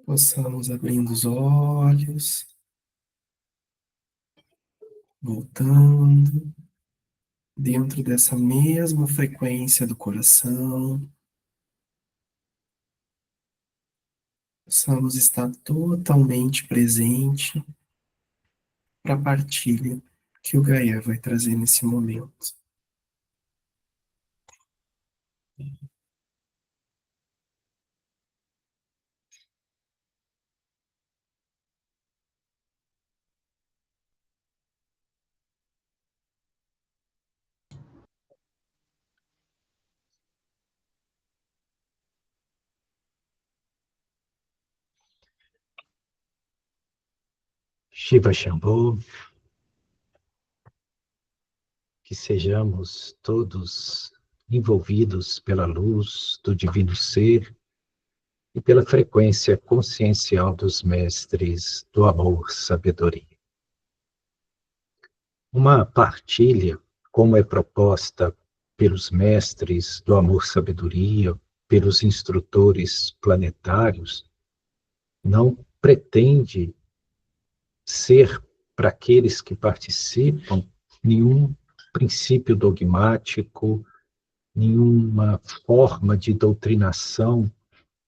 Possamos abrindo os olhos, voltando, dentro dessa mesma frequência do coração, possamos estar totalmente presente para a partilha que o Gaia vai trazer nesse momento. Shiva Shambhu, que sejamos todos envolvidos pela luz do Divino Ser e pela frequência consciencial dos mestres do amor, sabedoria. Uma partilha, como é proposta pelos mestres do amor, sabedoria, pelos instrutores planetários, não pretende ser para aqueles que participam nenhum princípio dogmático, nenhuma forma de doutrinação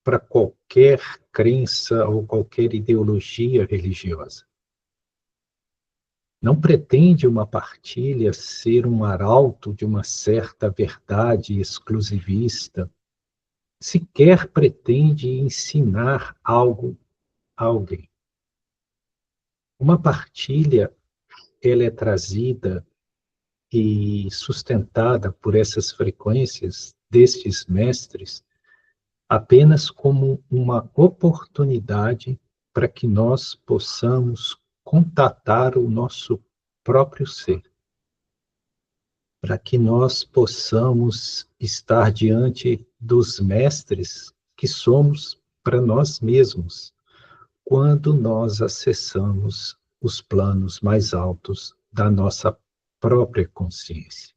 para qualquer crença ou qualquer ideologia religiosa. Não pretende uma partilha ser um arauto de uma certa verdade exclusivista, sequer pretende ensinar algo a alguém. Uma partilha, ela é trazida e sustentada por essas frequências destes mestres apenas como uma oportunidade para que nós possamos contatar o nosso próprio ser, para que nós possamos estar diante dos mestres que somos para nós mesmos, quando nós acessamos os planos mais altos da nossa própria consciência.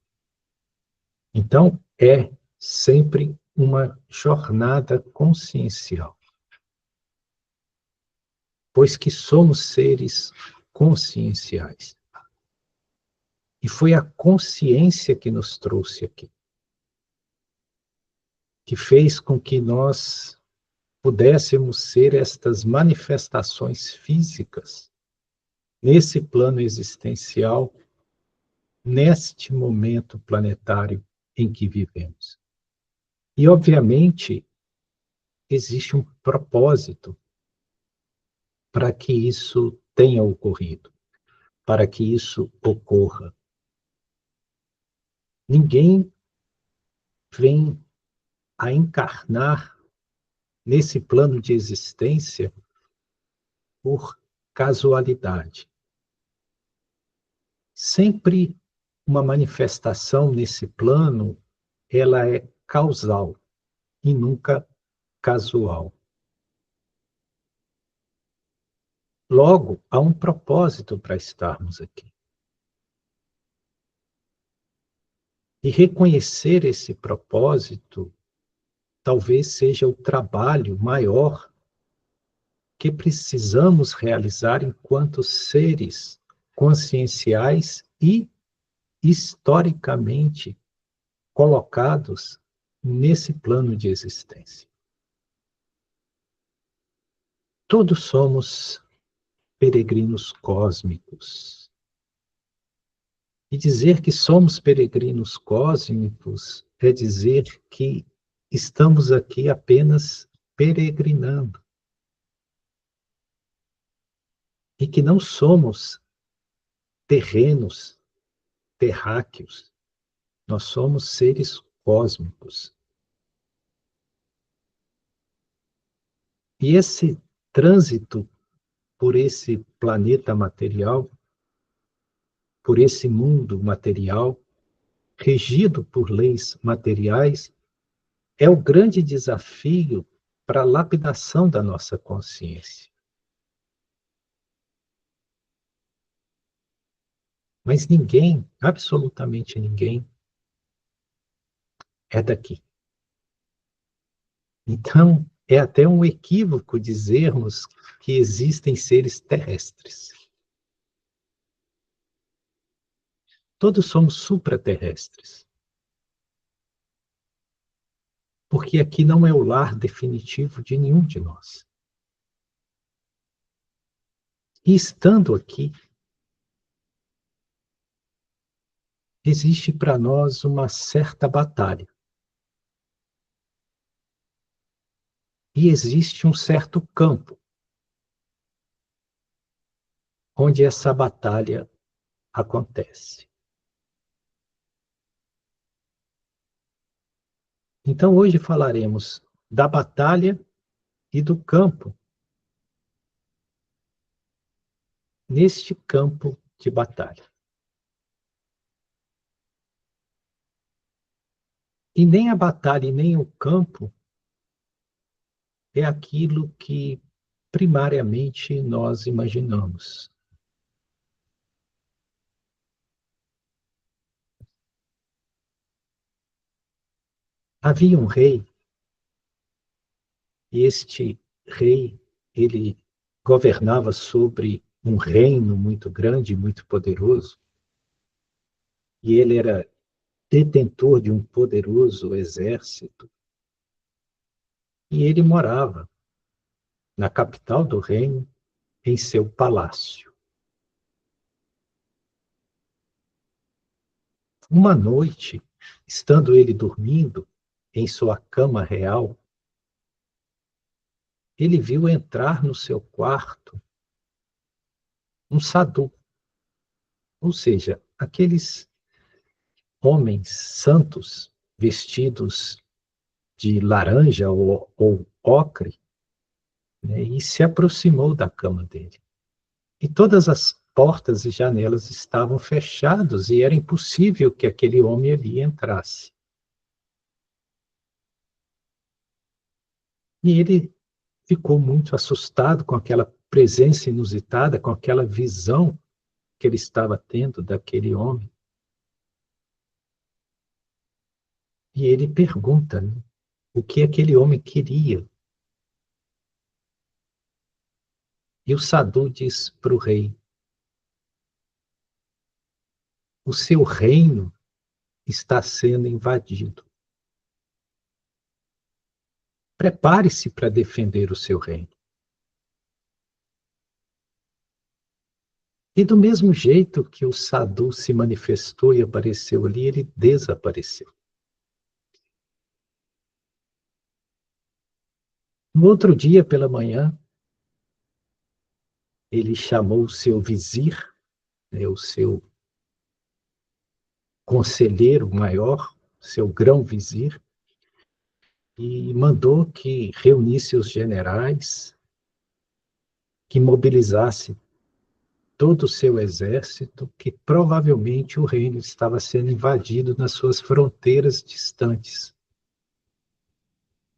Então, é sempre uma jornada consciencial, pois que somos seres conscienciais. E foi a consciência que nos trouxe aqui, que fez com que nós pudéssemos ser estas manifestações físicas nesse plano existencial, neste momento planetário em que vivemos. E, obviamente, existe um propósito para que isso tenha ocorrido, para que isso ocorra. Ninguém vem a encarnar nesse plano de existência por casualidade. Sempre uma manifestação nesse plano, ela é causal e nunca casual. Logo, há um propósito para estarmos aqui. E reconhecer esse propósito talvez seja o trabalho maior que precisamos realizar enquanto seres conscienciais e historicamente colocados nesse plano de existência. Todos somos peregrinos cósmicos. E dizer que somos peregrinos cósmicos é dizer que estamos aqui apenas peregrinando. E que não somos terrenos, terráqueos. Nós somos seres cósmicos. E esse trânsito por esse planeta material, por esse mundo material, regido por leis materiais, é o grande desafio para a lapidação da nossa consciência. Mas ninguém, absolutamente ninguém, é daqui. Então, é até um equívoco dizermos que existem seres terrestres. Todos somos supraterrestres. Porque aqui não é o lar definitivo de nenhum de nós. E estando aqui, existe para nós uma certa batalha. E existe um certo campo onde essa batalha acontece. Então, hoje falaremos da batalha e do campo, neste campo de batalha. E nem a batalha e nem o campo é aquilo que primariamente nós imaginamos. Havia um rei, e este rei, ele governava sobre um reino muito grande, muito poderoso, e ele era detentor de um poderoso exército, e ele morava na capital do reino, em seu palácio. Uma noite, estando ele dormindo em sua cama real, ele viu entrar no seu quarto um sadhu, ou seja, aqueles homens santos vestidos de laranja ou ocre, né, e se aproximou da cama dele. E todas as portas e janelas estavam fechadas e era impossível que aquele homem ali entrasse. E ele ficou muito assustado com aquela presença inusitada, com aquela visão que ele estava tendo daquele homem. E ele pergunta, né, o que aquele homem queria. E o sadhu diz para o rei: o seu reino está sendo invadido. Prepare-se para defender o seu reino. E do mesmo jeito que o sadhu se manifestou e apareceu ali, ele desapareceu. No outro dia, pela manhã, ele chamou o seu vizir, né, o seu conselheiro maior, seu grão-vizir, e mandou que reunisse os generais, que mobilizasse todo o seu exército, que provavelmente o reino estava sendo invadido nas suas fronteiras distantes.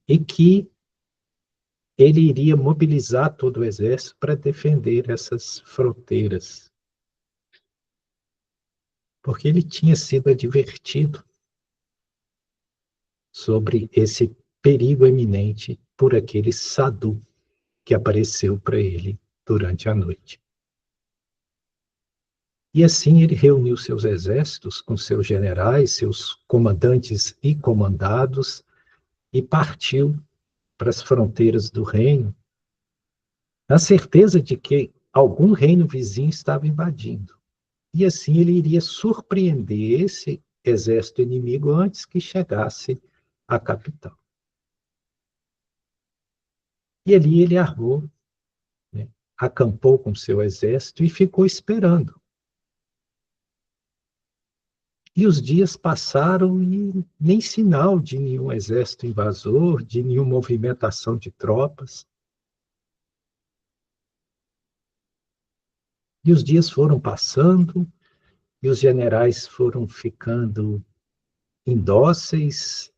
E que ele iria mobilizar todo o exército para defender essas fronteiras. Porque ele tinha sido advertido sobre esse perigo iminente por aquele sadhu que apareceu para ele durante a noite. E assim ele reuniu seus exércitos com seus generais, seus comandantes e comandados, e partiu para as fronteiras do reino, na certeza de que algum reino vizinho estava invadindo. E assim ele iria surpreender esse exército inimigo antes que chegasse à capital. E ali ele armou, né, acampou com seu exército e ficou esperando. E os dias passaram e nem sinal de nenhum exército invasor, de nenhuma movimentação de tropas. E os dias foram passando, e os generais foram ficando indóceis,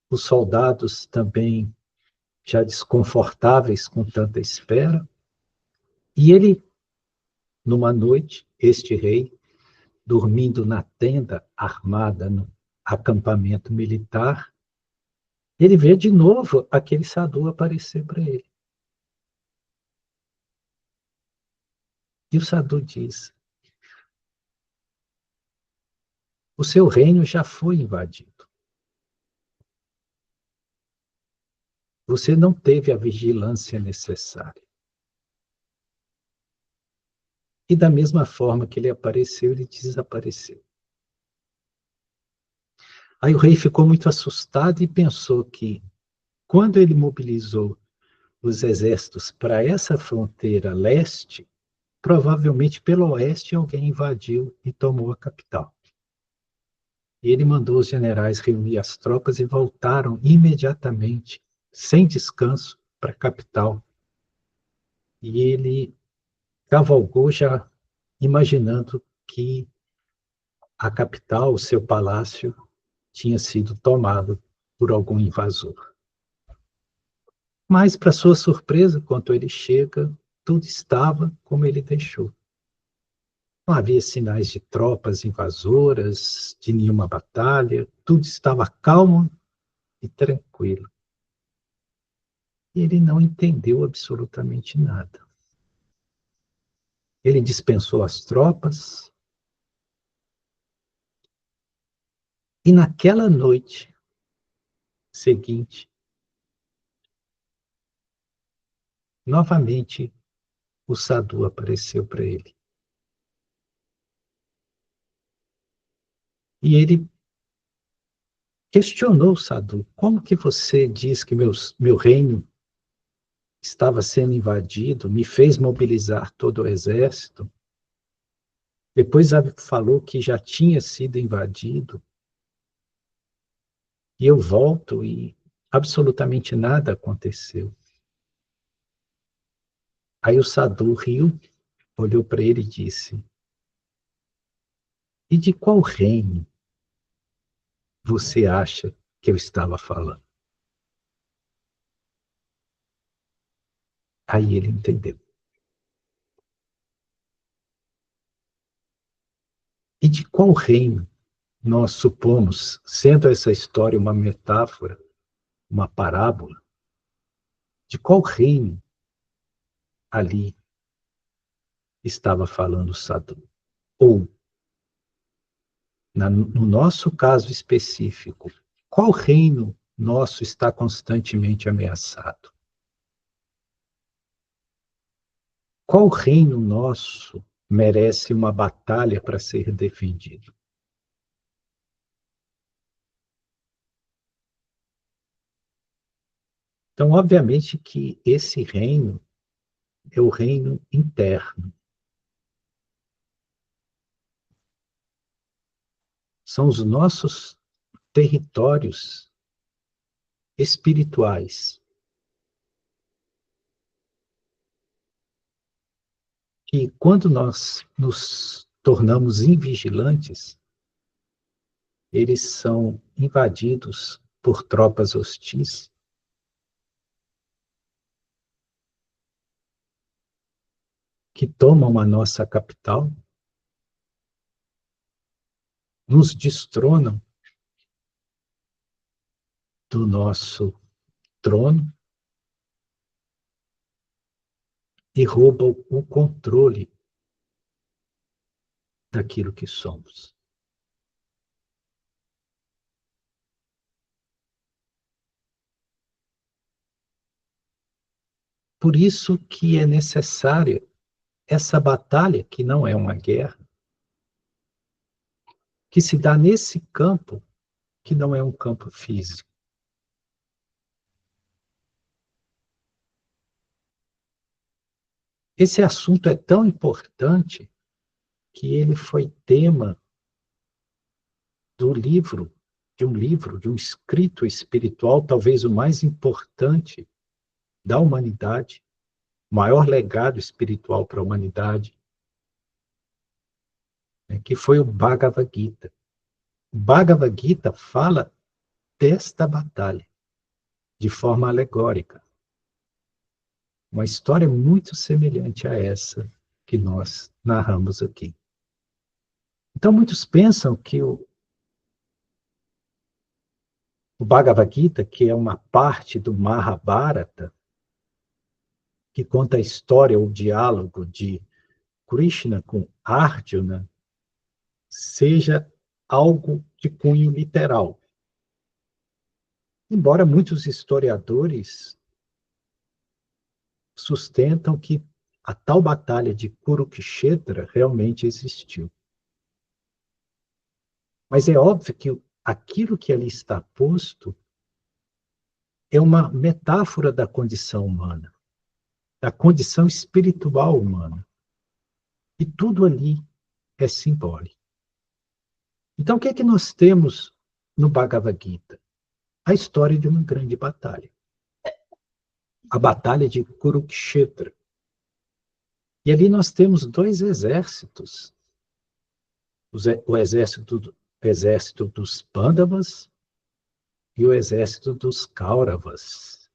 os soldados também já desconfortáveis com tanta espera. E ele, numa noite, este rei, dormindo na tenda armada no acampamento militar, Ele vê de novo aquele sadhu aparecer para ele. E o sadhu diz: o seu reino já foi invadido. Você não teve a vigilância necessária. E da mesma forma que ele apareceu, ele desapareceu. Aí o rei ficou muito assustado e pensou que, quando ele mobilizou os exércitos para essa fronteira leste, provavelmente pelo oeste alguém invadiu e tomou a capital. E ele mandou os generais reunir as tropas e voltaram imediatamente, sem descanso, para a capital. E ele cavalgou já imaginando que a capital, o seu palácio, tinha sido tomado por algum invasor. Mas, para sua surpresa, quando ele chega, tudo estava como ele deixou. Não havia sinais de tropas invasoras, de nenhuma batalha, tudo estava calmo e tranquilo. E ele não entendeu absolutamente nada. Ele dispensou as tropas, e naquela noite seguinte, novamente o sadhu apareceu para ele. E ele questionou o sadhu: como que você diz que meu reino estava sendo invadido, me fez mobilizar todo o exército, depois falou que já tinha sido invadido, e eu volto e absolutamente nada aconteceu. Aí o sadhu riu, olhou para ele e disse: e de qual reino você acha que eu estava falando? Aí ele entendeu. E de qual reino nós supomos, sendo essa história uma metáfora, uma parábola, de qual reino ali estava falando o sadhu? Ou, no nosso caso específico, qual reino nosso está constantemente ameaçado? Qual reino nosso merece uma batalha para ser defendido? Então, obviamente que esse reino é o reino interno. São os nossos territórios espirituais, que quando nós nos tornamos invigilantes, eles são invadidos por tropas hostis, que tomam a nossa capital, nos destronam do nosso trono e roubam o controle daquilo que somos. Por isso que é necessária essa batalha, que não é uma guerra, que se dá nesse campo, que não é um campo físico. Esse assunto é tão importante que ele foi tema de um escrito espiritual, talvez o mais importante da humanidade, o maior legado espiritual para a humanidade, né, que foi o Bhagavad Gita. O Bhagavad Gita fala desta batalha, de forma alegórica. Uma história muito semelhante a essa que nós narramos aqui. Então, muitos pensam que O Bhagavad Gita, que é uma parte do Mahabharata, que conta a história, o diálogo de Krishna com Arjuna, seja algo de cunho literal. Embora muitos historiadores sustentam que a tal batalha de Kurukshetra realmente existiu. Mas é óbvio que aquilo que ali está posto é uma metáfora da condição humana, da condição espiritual humana. E tudo ali é simbólico. Então, o que é que nós temos no Bhagavad Gita? A história de uma grande batalha. A batalha de Kurukshetra. E ali nós temos dois exércitos. O exército dos Pandavas e o exército dos Kauravas.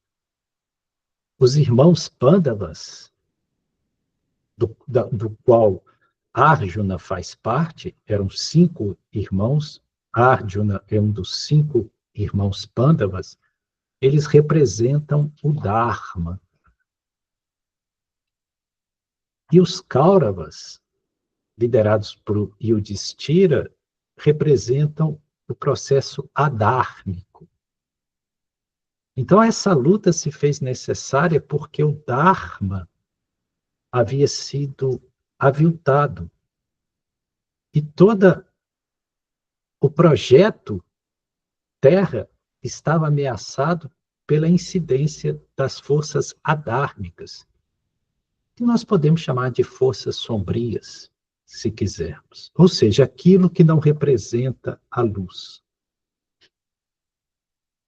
Os irmãos Pandavas, do qual Arjuna faz parte, eram 5 irmãos, Arjuna é um dos 5 irmãos Pandavas, eles representam o Dharma. E os Kauravas, liderados por Yudhishthira, representam o processo adármico. Então, essa luta se fez necessária porque o Dharma havia sido aviltado. E todo o projeto Terra estava ameaçado pela incidência das forças adármicas, que nós podemos chamar de forças sombrias, se quisermos. Ou seja, aquilo que não representa a luz.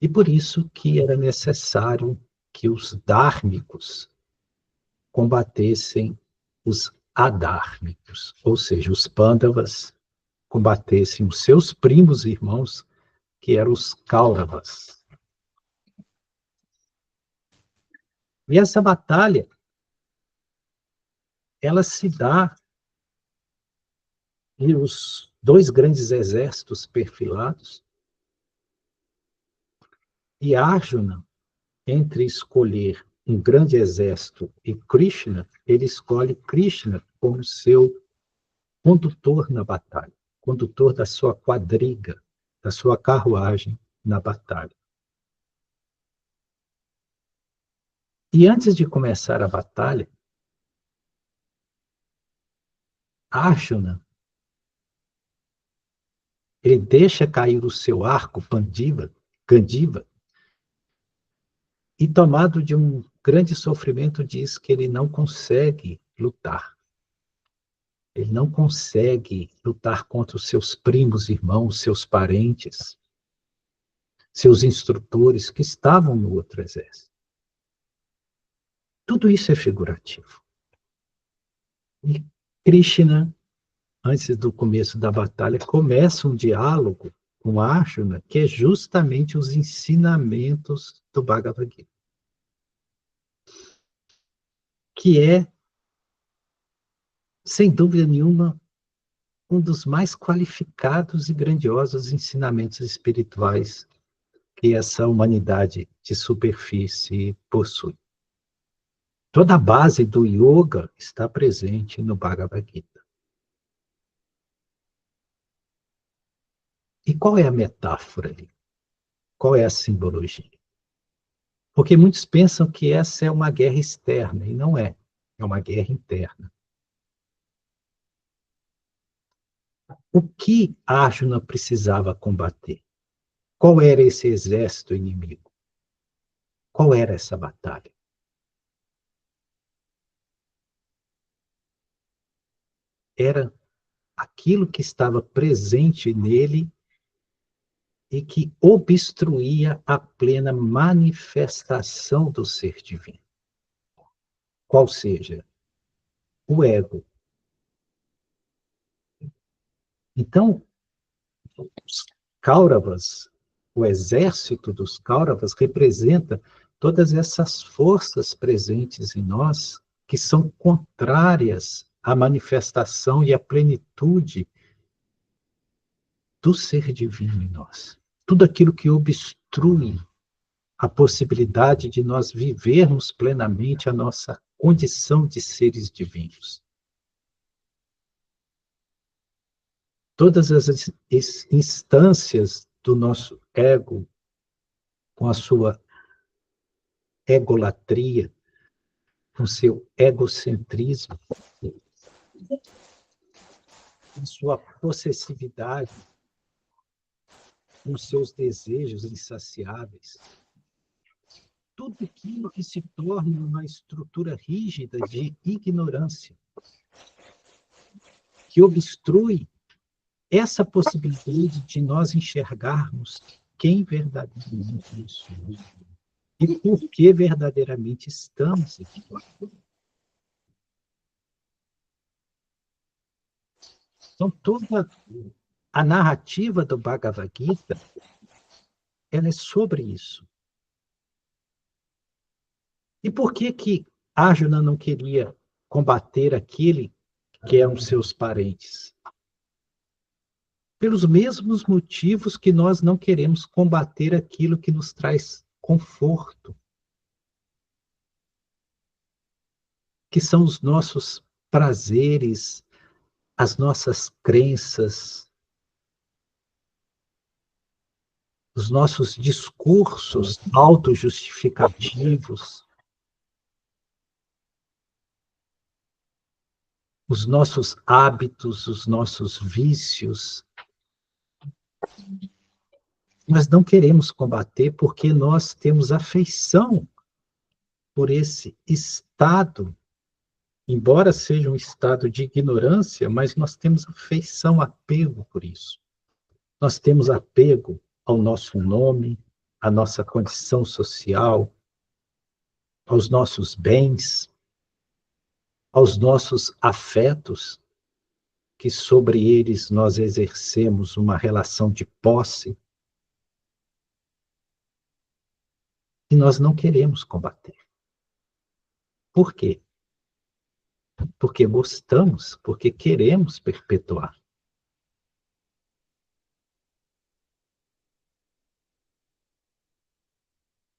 E por isso que era necessário que os dármicos combatessem os adármicos, ou seja, os Pandavas combatessem os seus primos e irmãos, que eram os Kauravas. E essa batalha, ela se dá e os 2 grandes exércitos perfilados, e Arjuna, entre escolher um grande exército e Krishna, ele escolhe Krishna como seu condutor na batalha, condutor da sua quadriga, da sua carruagem na batalha. E antes de começar a batalha, Arjuna, ele deixa cair o seu arco Gandiva, e tomado de um grande sofrimento, diz que ele não consegue lutar. Ele não consegue lutar contra os seus primos, irmãos, seus parentes, seus instrutores que estavam no outro exército. Tudo isso é figurativo. E Krishna, antes do começo da batalha, começa um diálogo com Arjuna, que é justamente os ensinamentos do Bhagavad Gita, que é, sem dúvida nenhuma, um dos mais qualificados e grandiosos ensinamentos espirituais que essa humanidade de superfície possui. Toda a base do yoga está presente no Bhagavad Gita. E qual é a metáfora ali? Qual é a simbologia? Porque muitos pensam que essa é uma guerra externa, e não é. É uma guerra interna. O que Arjuna precisava combater? Qual era esse exército inimigo? Qual era essa batalha? Era aquilo que estava presente nele e que obstruía a plena manifestação do ser divino. Qual seja? O ego. Então, os Kauravas, o exército dos Kauravas, representa todas essas forças presentes em nós que são contrárias à manifestação e à plenitude do ser divino em nós. tudo aquilo que obstrui a possibilidade de nós vivermos plenamente a nossa condição de seres divinos. Todas as instâncias do nosso ego, com a sua egolatria, com seu egocentrismo, com sua possessividade, com seus desejos insaciáveis, tudo aquilo que se torna uma estrutura rígida de ignorância, que obstrui essa possibilidade de nós enxergarmos quem verdadeiramente somos e por que verdadeiramente estamos aqui. Então, toda a narrativa do Bhagavad Gita, ela é sobre isso. E por que Arjuna não queria combater aquele que eram seus parentes? Pelos mesmos motivos que nós não queremos combater aquilo que nos traz conforto, que são os nossos prazeres, as nossas crenças, os nossos discursos autojustificativos, os nossos hábitos, os nossos vícios. Nós não queremos combater porque nós temos afeição por esse estado, embora seja um estado de ignorância, mas nós temos afeição, apego por isso. Nós temos apego ao nosso nome, à nossa condição social, aos nossos bens, aos nossos afetos, que sobre eles nós exercemos uma relação de posse, e nós não queremos combater. Por quê? Porque gostamos, porque queremos perpetuar.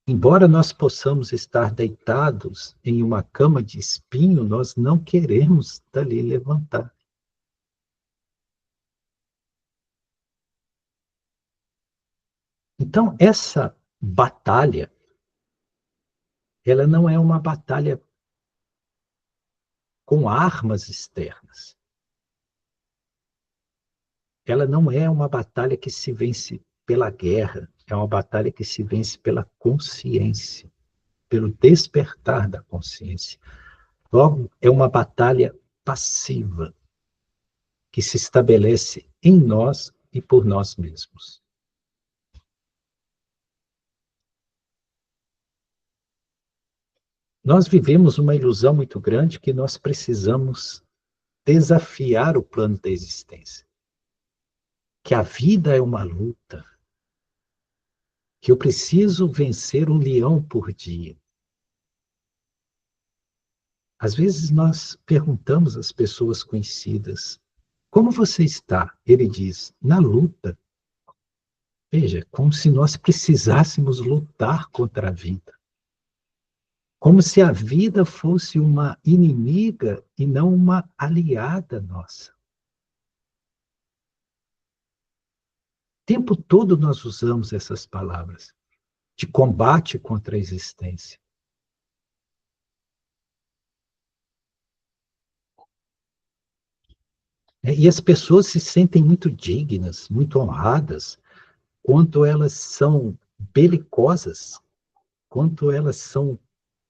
Embora nós possamos estar deitados em uma cama de espinho, nós não queremos dali levantar. Então, essa batalha, ela não é uma batalha com armas externas. Ela não é uma batalha que se vence pela guerra, é uma batalha que se vence pela consciência, pelo despertar da consciência. Logo, é uma batalha passiva, que se estabelece em nós e por nós mesmos. Nós vivemos uma ilusão muito grande que nós precisamos desafiar o plano da existência. Que a vida é uma luta. Que eu preciso vencer um leão por dia. Às vezes nós perguntamos às pessoas conhecidas, como você está? Ele diz, na luta. Veja, como se nós precisássemos lutar contra a vida. Como se a vida fosse uma inimiga e não uma aliada nossa. O tempo todo nós usamos essas palavras de combate contra a existência. E as pessoas se sentem muito dignas, muito honradas, quanto elas são belicosas, quanto elas são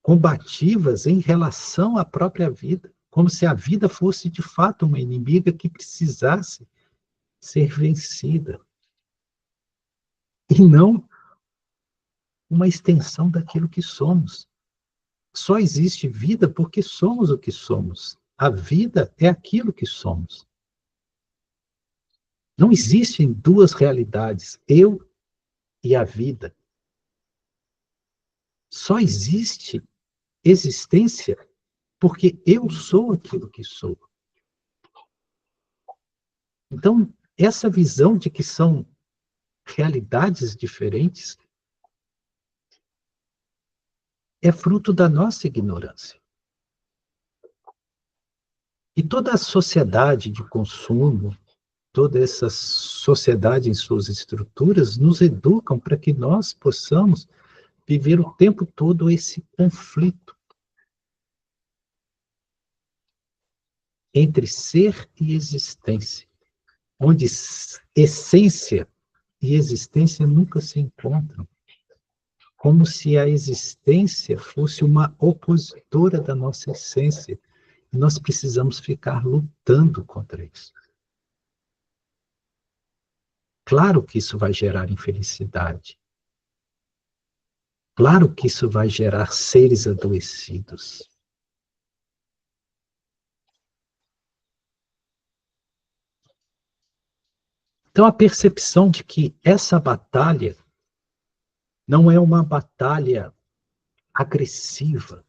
combativas em relação à própria vida, como se a vida fosse de fato uma inimiga que precisasse ser vencida. E não uma extensão daquilo que somos. Só existe vida porque somos o que somos. A vida é aquilo que somos. Não existem duas realidades, eu e a vida. Só existe existência porque eu sou aquilo que sou. Então, essa visão de que são realidades diferentes, é fruto da nossa ignorância. E toda a sociedade de consumo, toda essa sociedade em suas estruturas, nos educam para que nós possamos viver o tempo todo esse conflito entre ser e existência, onde essência e existência nunca se encontram, como se a existência fosse uma opositora da nossa essência. E nós precisamos ficar lutando contra isso. Claro que isso vai gerar infelicidade. Claro que isso vai gerar seres adoecidos. Então, a percepção de que essa batalha não é uma batalha agressiva,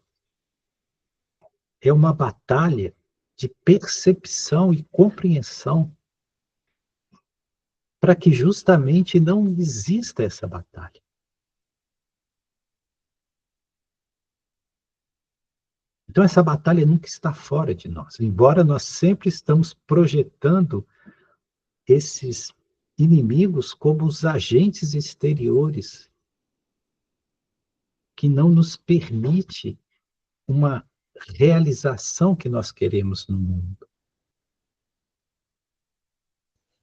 é uma batalha de percepção e compreensão para que justamente não exista essa batalha. Então, essa batalha nunca está fora de nós, embora nós sempre estamos projetando esses inimigos como os agentes exteriores que não nos permite uma realização que nós queremos no mundo.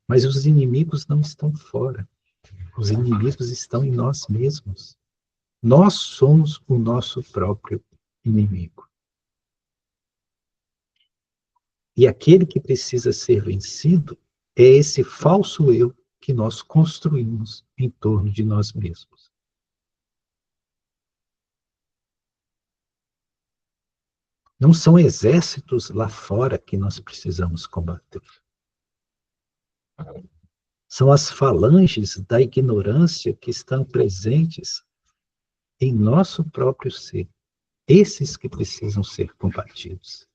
Mas os inimigos não estão fora. Os inimigos estão em nós mesmos. Nós somos o nosso próprio inimigo. E aquele que precisa ser vencido é esse falso eu que nós construímos em torno de nós mesmos. Não são exércitos lá fora que nós precisamos combater. São as falanges da ignorância que estão presentes em nosso próprio ser. Esses que precisam ser combatidos.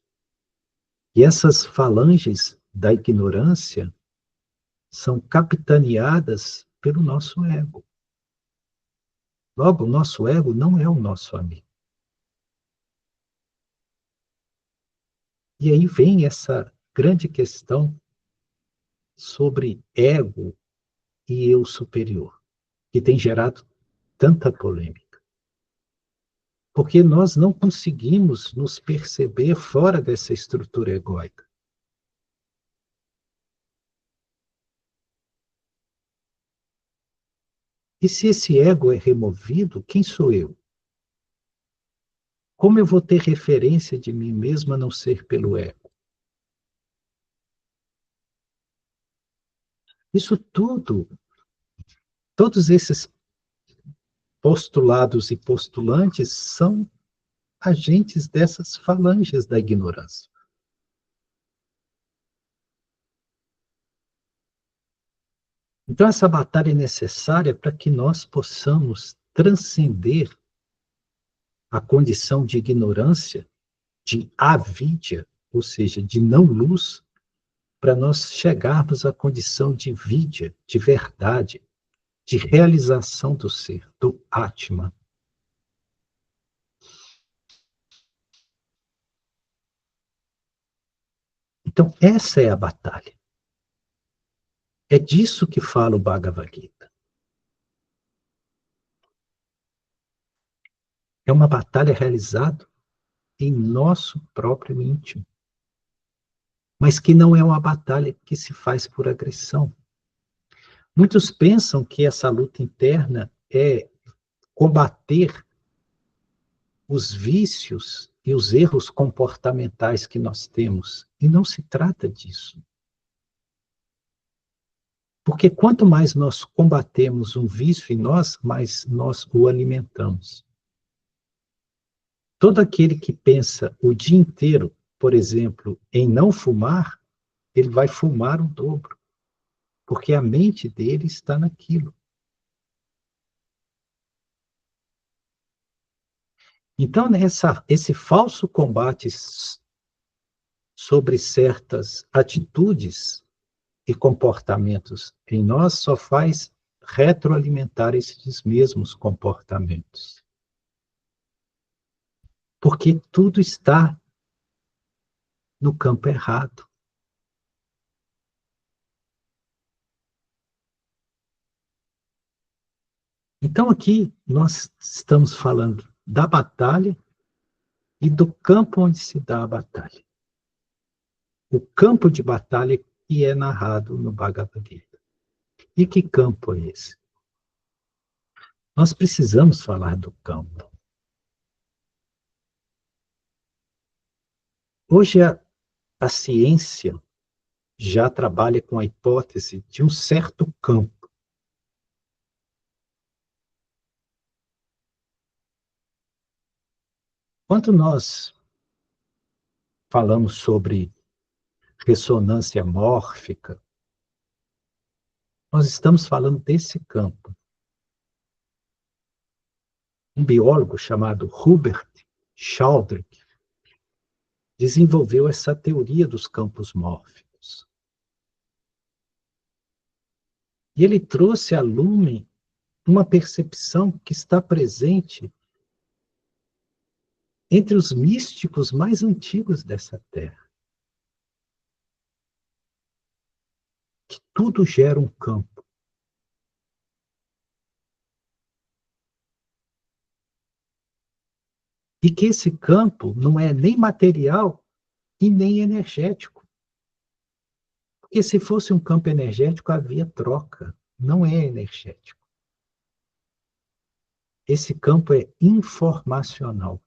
E essas falanges da ignorância são capitaneadas pelo nosso ego. Logo, o nosso ego não é o nosso amigo. E aí vem essa grande questão sobre ego e eu superior, que tem gerado tanta polêmica. Porque nós não conseguimos nos perceber fora dessa estrutura egóica. E se esse ego é removido, quem sou eu? Como eu vou ter referência de mim mesmo a não ser pelo ego? Isso tudo, todos esses postulados e postulantes são agentes dessas falanges da ignorância. Então, essa batalha é necessária para que nós possamos transcender a condição de ignorância, de avidya, ou seja, de não luz, para nós chegarmos à condição de vidya, de verdade, de realização do ser, do Atma. Então, essa é a batalha. É disso que fala o Bhagavad Gita. É uma batalha realizada em nosso próprio íntimo. Mas que não é uma batalha que se faz por agressão. Muitos pensam que essa luta interna é combater os vícios e os erros comportamentais que nós temos. E não se trata disso. Porque quanto mais nós combatemos um vício em nós, mais nós o alimentamos. Todo aquele que pensa o dia inteiro, por exemplo, em não fumar, ele vai fumar o dobro. Porque a mente dele está naquilo. Então, esse falso combate sobre certas atitudes e comportamentos em nós só faz retroalimentar esses mesmos comportamentos. Porque tudo está no campo errado. Então, aqui, nós estamos falando da batalha e do campo onde se dá a batalha. O campo de batalha que é narrado no Bhagavad Gita. E que campo é esse? Nós precisamos falar do campo. Hoje, a ciência já trabalha com a hipótese de um certo campo. Quando nós falamos sobre ressonância mórfica, nós estamos falando desse campo. Um biólogo chamado Hubert Sheldrake desenvolveu essa teoria dos campos mórficos. E ele trouxe à lume uma percepção que está presente entre os místicos mais antigos dessa terra. Que tudo gera um campo. E que esse campo não é nem material e nem energético. Porque se fosse um campo energético, havia troca. Não é energético. Esse campo é informacional.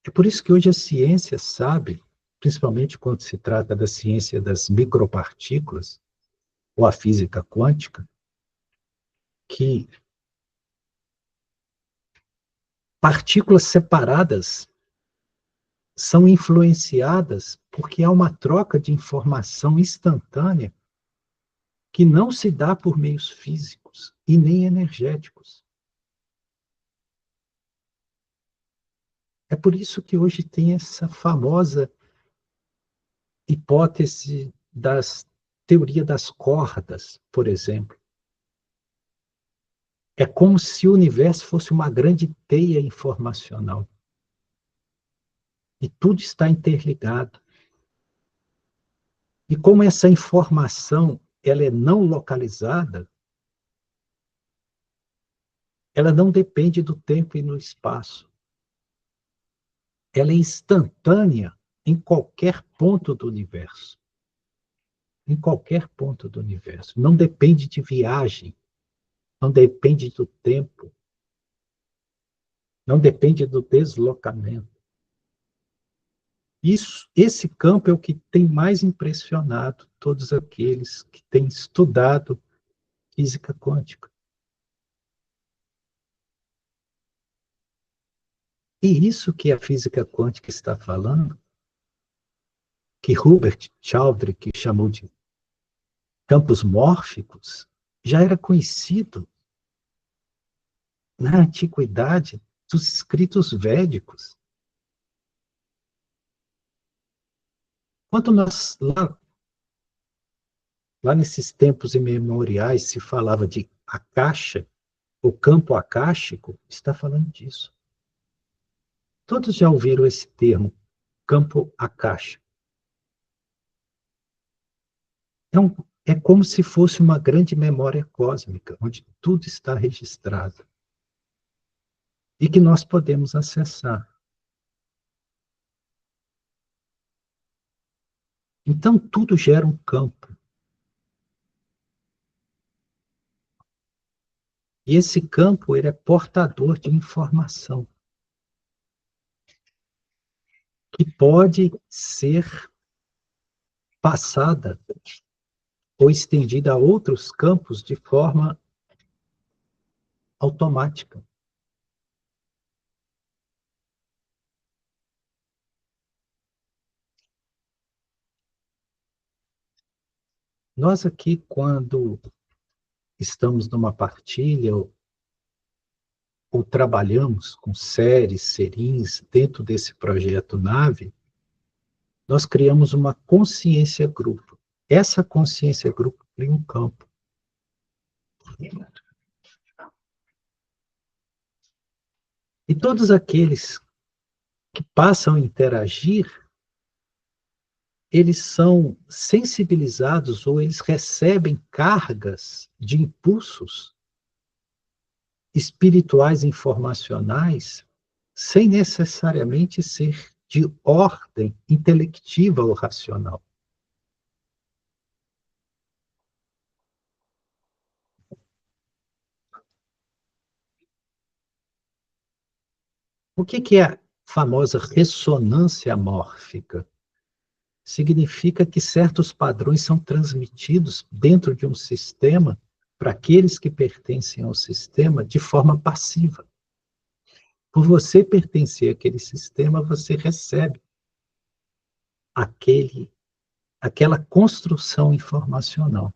É por isso que hoje a ciência sabe, principalmente quando se trata da ciência das micropartículas, ou a física quântica, que partículas separadas são influenciadas porque há uma troca de informação instantânea que não se dá por meios físicos e nem energéticos. É por isso que hoje tem essa famosa hipótese da teoria das cordas, por exemplo. É como se o universo fosse uma grande teia informacional. E tudo está interligado. E como essa informação ela é não localizada, ela não depende do tempo e no espaço. Ela é instantânea em qualquer ponto do universo. Em qualquer ponto do universo. Não depende de viagem, não depende do tempo, não depende do deslocamento. Esse campo é o que tem mais impressionado todos aqueles que têm estudado física quântica. E isso que a física quântica está falando, que Hubert Sheldrake chamou de campos mórficos, já era conhecido na antiguidade dos escritos védicos. Quando nós, lá nesses tempos imemoriais, se falava de akasha, o campo akáshico, está falando disso. Todos já ouviram esse termo, campo akasha. É como se fosse uma grande memória cósmica, onde tudo está registrado. E que nós podemos acessar. Então, tudo gera um campo. E esse campo, ele é portador de informação. Que pode ser passada ou estendida a outros campos de forma automática. Nós aqui, quando estamos numa partilha ou trabalhamos com séries, serins, dentro desse projeto Nave, nós criamos uma consciência grupo. essa consciência grupo cria um campo. E todos aqueles que passam a interagir, eles são sensibilizados ou eles recebem cargas de impulsos espirituais informacionais sem necessariamente ser de ordem intelectiva ou racional. O que é a famosa ressonância mórfica? Significa que certos padrões são transmitidos dentro de um sistema para aqueles que pertencem ao sistema de forma passiva. Por você pertencer àquele sistema, você recebe aquela construção informacional.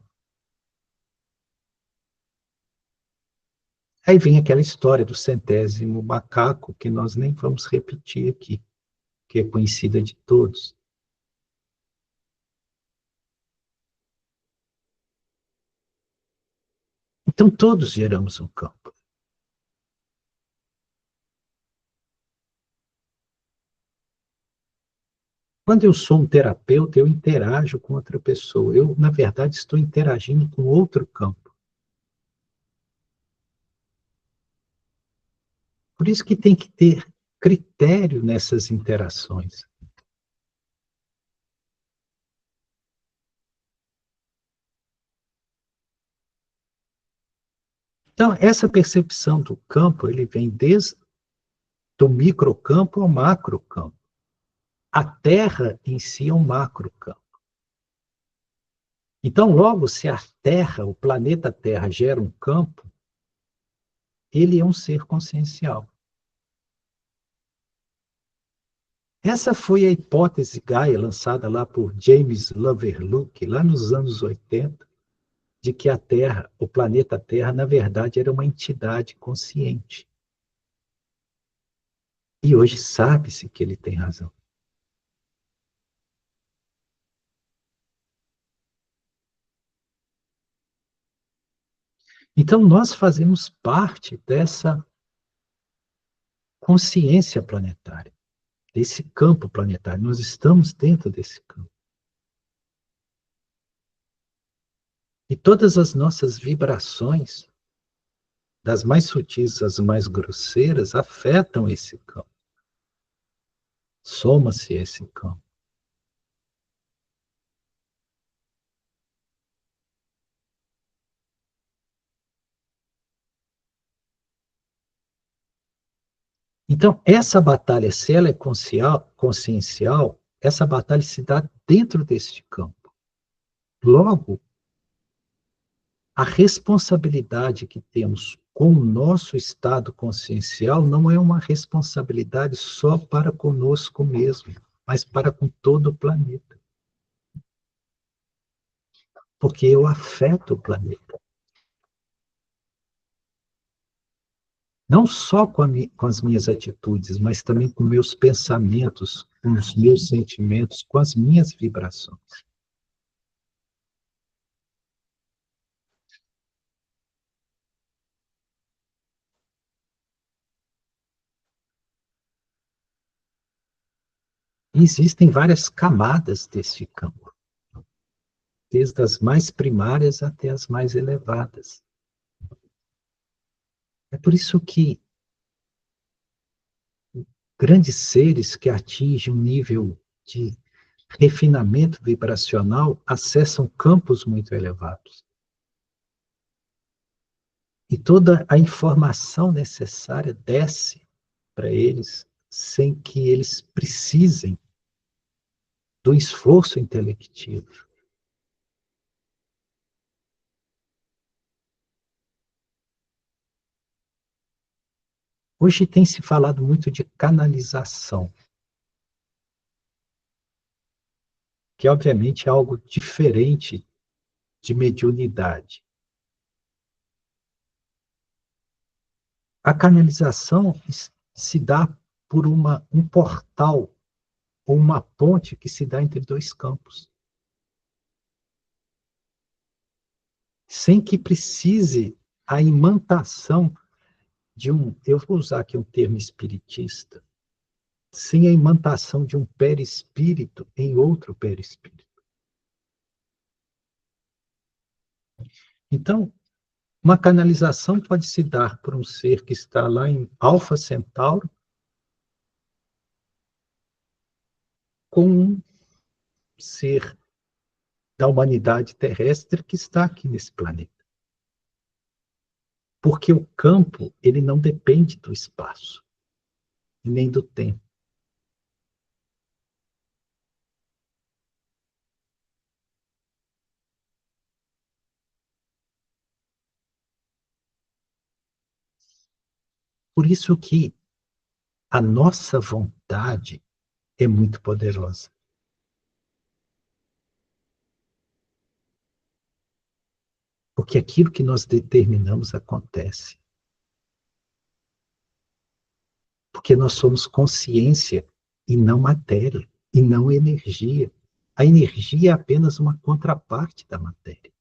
Aí vem aquela história do centésimo macaco, que nós nem vamos repetir aqui, que é conhecida de todos. Então, todos geramos um campo. Quando eu sou um terapeuta, eu interajo com outra pessoa. Eu, na verdade, estou interagindo com outro campo. Por isso que tem que ter critério nessas interações. Então, essa percepção do campo, ele vem desde o microcampo ao macrocampo. A Terra em si é um macrocampo. Então, logo, se a Terra, o planeta Terra, gera um campo, ele é um ser consciencial. Essa foi a hipótese Gaia, lançada lá por James Lovelock, lá nos anos 80, de que a Terra, o planeta Terra, na verdade, era uma entidade consciente. E hoje sabe-se que ele tem razão. Então, nós fazemos parte dessa consciência planetária, desse campo planetário. Nós estamos dentro desse campo. E todas as nossas vibrações, das mais sutis às mais grosseiras, afetam esse campo. Soma-se esse campo. Então, essa batalha, se ela é consciencial, essa batalha se dá dentro deste campo. Logo, a responsabilidade que temos com o nosso estado consciencial não é uma responsabilidade só para conosco mesmo, mas para com todo o planeta. Porque eu afeto o planeta. Não só com as minhas atitudes, mas também com meus pensamentos, com os meus sentimentos, com as minhas vibrações. E existem várias camadas desse campo, desde as mais primárias até as mais elevadas. É por isso que grandes seres que atingem um nível de refinamento vibracional acessam campos muito elevados. E toda a informação necessária desce para eles sem que eles precisem do esforço intelectivo. Hoje tem se falado muito de canalização, que obviamente é algo diferente de mediunidade. A canalização se dá por um portal ou uma ponte que se dá entre dois campos. sem que precise a imantação de eu vou usar aqui um termo espiritista, sem a imantação de um perispírito em outro perispírito. Então, uma canalização pode se dar por um ser que está lá em Alfa Centauro com um ser da humanidade terrestre que está aqui nesse planeta. Porque o campo, ele não depende do espaço, nem do tempo. Por isso que a nossa vontade é muito poderosa. Porque aquilo que nós determinamos acontece. Porque nós somos consciência e não matéria, e não energia. A energia é apenas uma contraparte da matéria.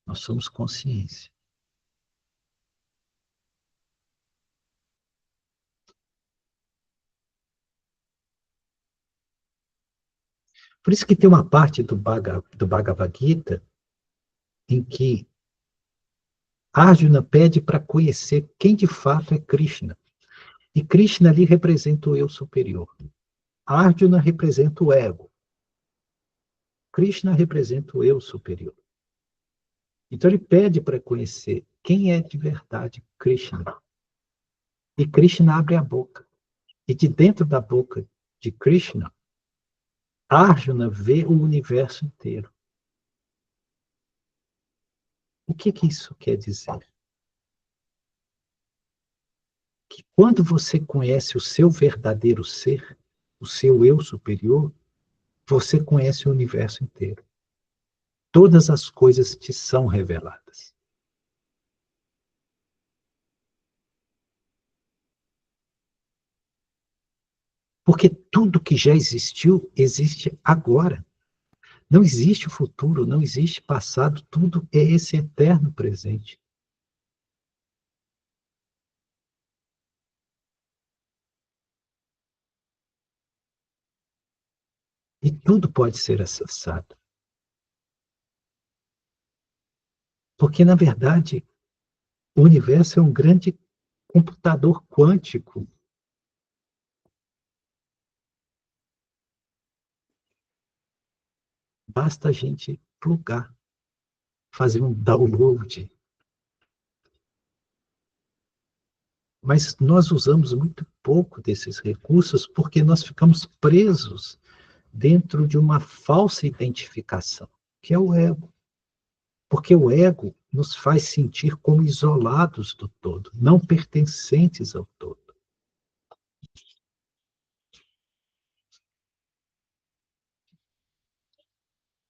Nós somos consciência. Por isso que tem uma parte do Bhagavad Gita em que Arjuna pede para conhecer quem de fato é Krishna. E Krishna ali representa o eu superior. Arjuna representa o ego. Krishna representa o eu superior. Então ele pede para conhecer quem é de verdade Krishna. E Krishna abre a boca. E de dentro da boca de Krishna, Arjuna vê o universo inteiro. O que isso quer dizer? Que quando você conhece o seu verdadeiro ser, o seu eu superior, você conhece o universo inteiro. Todas as coisas te são reveladas. Porque tudo que já existiu, existe agora. Não existe futuro, não existe passado, tudo é esse eterno presente. E tudo pode ser acessado. Porque, na verdade, o universo é um grande computador quântico. Basta a gente plugar, fazer um download. Mas nós usamos muito pouco desses recursos porque nós ficamos presos dentro de uma falsa identificação, que é o ego. Porque o ego nos faz sentir como isolados do todo, não pertencentes ao todo.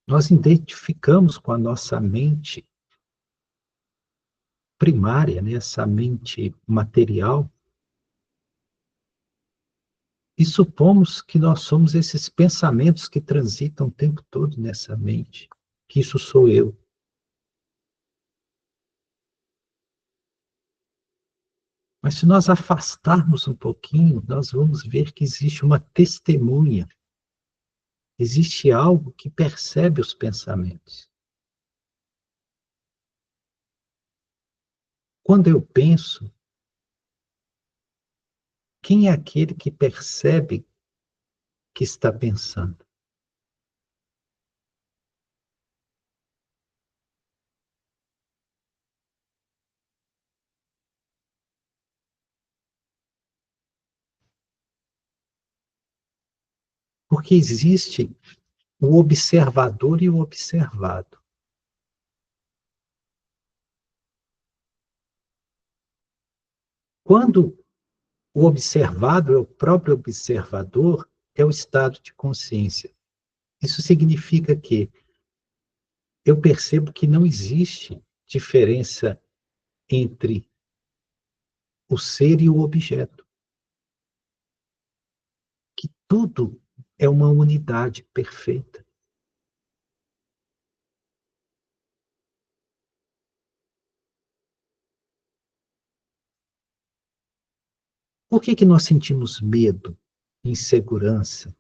Nós identificamos com a nossa mente primária, né, essa mente material, e supomos que nós somos esses pensamentos que transitam o tempo todo nessa mente, que isso sou eu. Mas se nós afastarmos um pouquinho, nós vamos ver que existe uma testemunha, existe algo que percebe os pensamentos. Quando eu penso, quem é aquele que percebe que está pensando? Porque existe o observador e o observado. Quando o observado é o próprio observador, é o estado de consciência. Isso significa que eu percebo que não existe diferença entre o ser e o objeto. Que tudo é uma unidade perfeita. Por que nós sentimos medo, insegurança?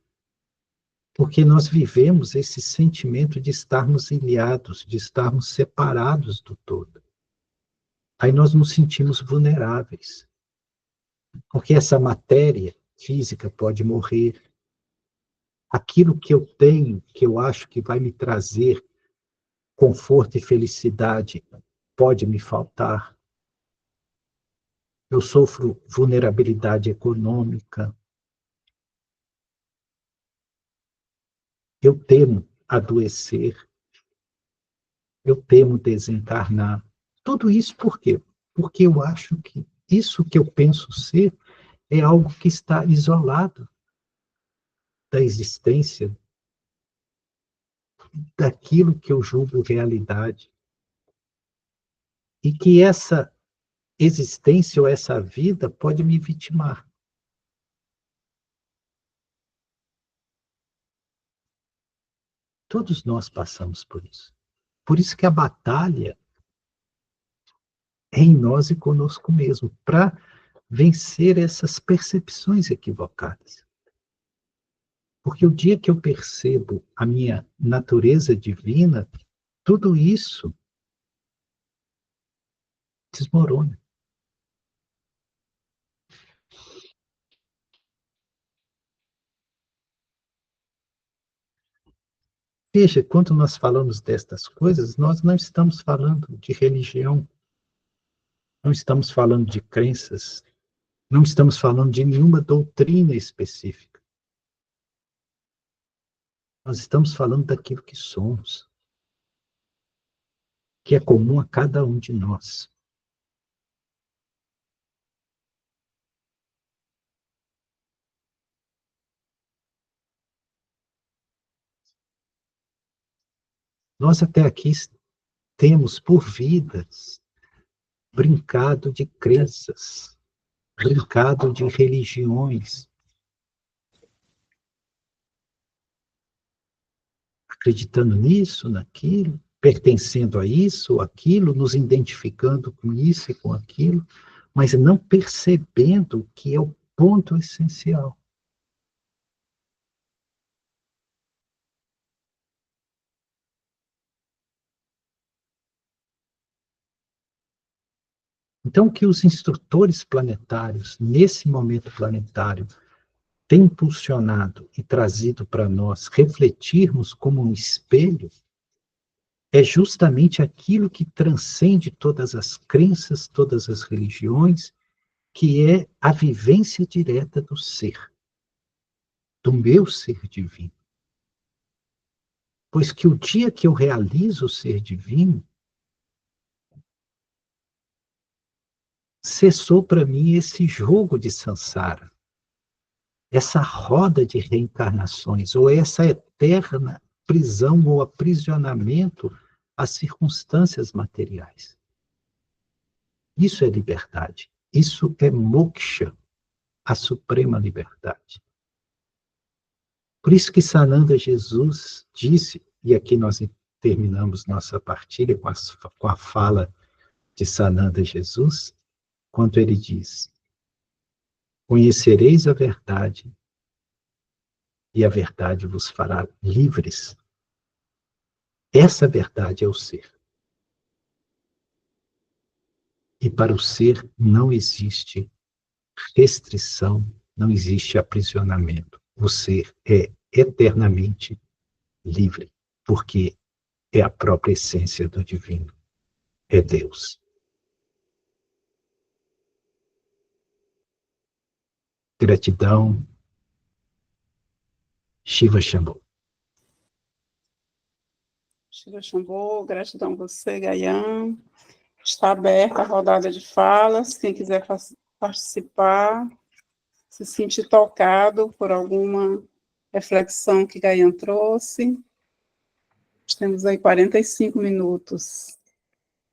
Porque nós vivemos esse sentimento de estarmos ilhados, de estarmos separados do todo. Aí nós nos sentimos vulneráveis. Porque essa matéria física pode morrer. Aquilo que eu tenho, que eu acho que vai me trazer conforto e felicidade, pode me faltar. Eu sofro vulnerabilidade econômica. Eu temo adoecer. Eu temo desencarnar. Tudo isso por quê? Porque eu acho que isso que eu penso ser é algo que está isolado da existência, daquilo que eu julgo realidade. E que essa existência ou essa vida pode me vitimar. Todos nós passamos por isso. Por isso que a batalha é em nós e conosco mesmo, para vencer essas percepções equivocadas. Porque o dia que eu percebo a minha natureza divina, tudo isso desmorona. Veja, quando nós falamos destas coisas, nós não estamos falando de religião, não estamos falando de crenças, não estamos falando de nenhuma doutrina específica. Nós estamos falando daquilo que somos, que é comum a cada um de nós. Nós até aqui temos, por vidas, brincado de crenças, brincado de religiões, acreditando nisso, naquilo, pertencendo a isso ou aquilo, nos identificando com isso e com aquilo, mas não percebendo o que é o ponto essencial. Então, o que os instrutores planetários, nesse momento planetário, têm impulsionado e trazido para nós refletirmos como um espelho, é justamente aquilo que transcende todas as crenças, todas as religiões, que é a vivência direta do ser, do meu ser divino. Pois que o dia que eu realizo o ser divino, cessou para mim esse jogo de samsara, essa roda de reencarnações, ou essa eterna prisão ou aprisionamento às circunstâncias materiais. Isso é liberdade. Isso é moksha, a suprema liberdade. Por isso que Sananda Jesus disse, e aqui nós terminamos nossa partilha com a fala de Sananda Jesus, quando ele diz: conhecereis a verdade, e a verdade vos fará livres. Essa verdade é o ser. E para o ser não existe restrição, não existe aprisionamento. O ser é eternamente livre, porque é a própria essência do divino, é Deus. Gratidão, Shiva Shambhu. Shiva Shambhu, gratidão a você, Gayan. Está aberta a rodada de falas. Quem quiser participar, se sentir tocado por alguma reflexão que Gayan trouxe. Temos aí 45 minutos.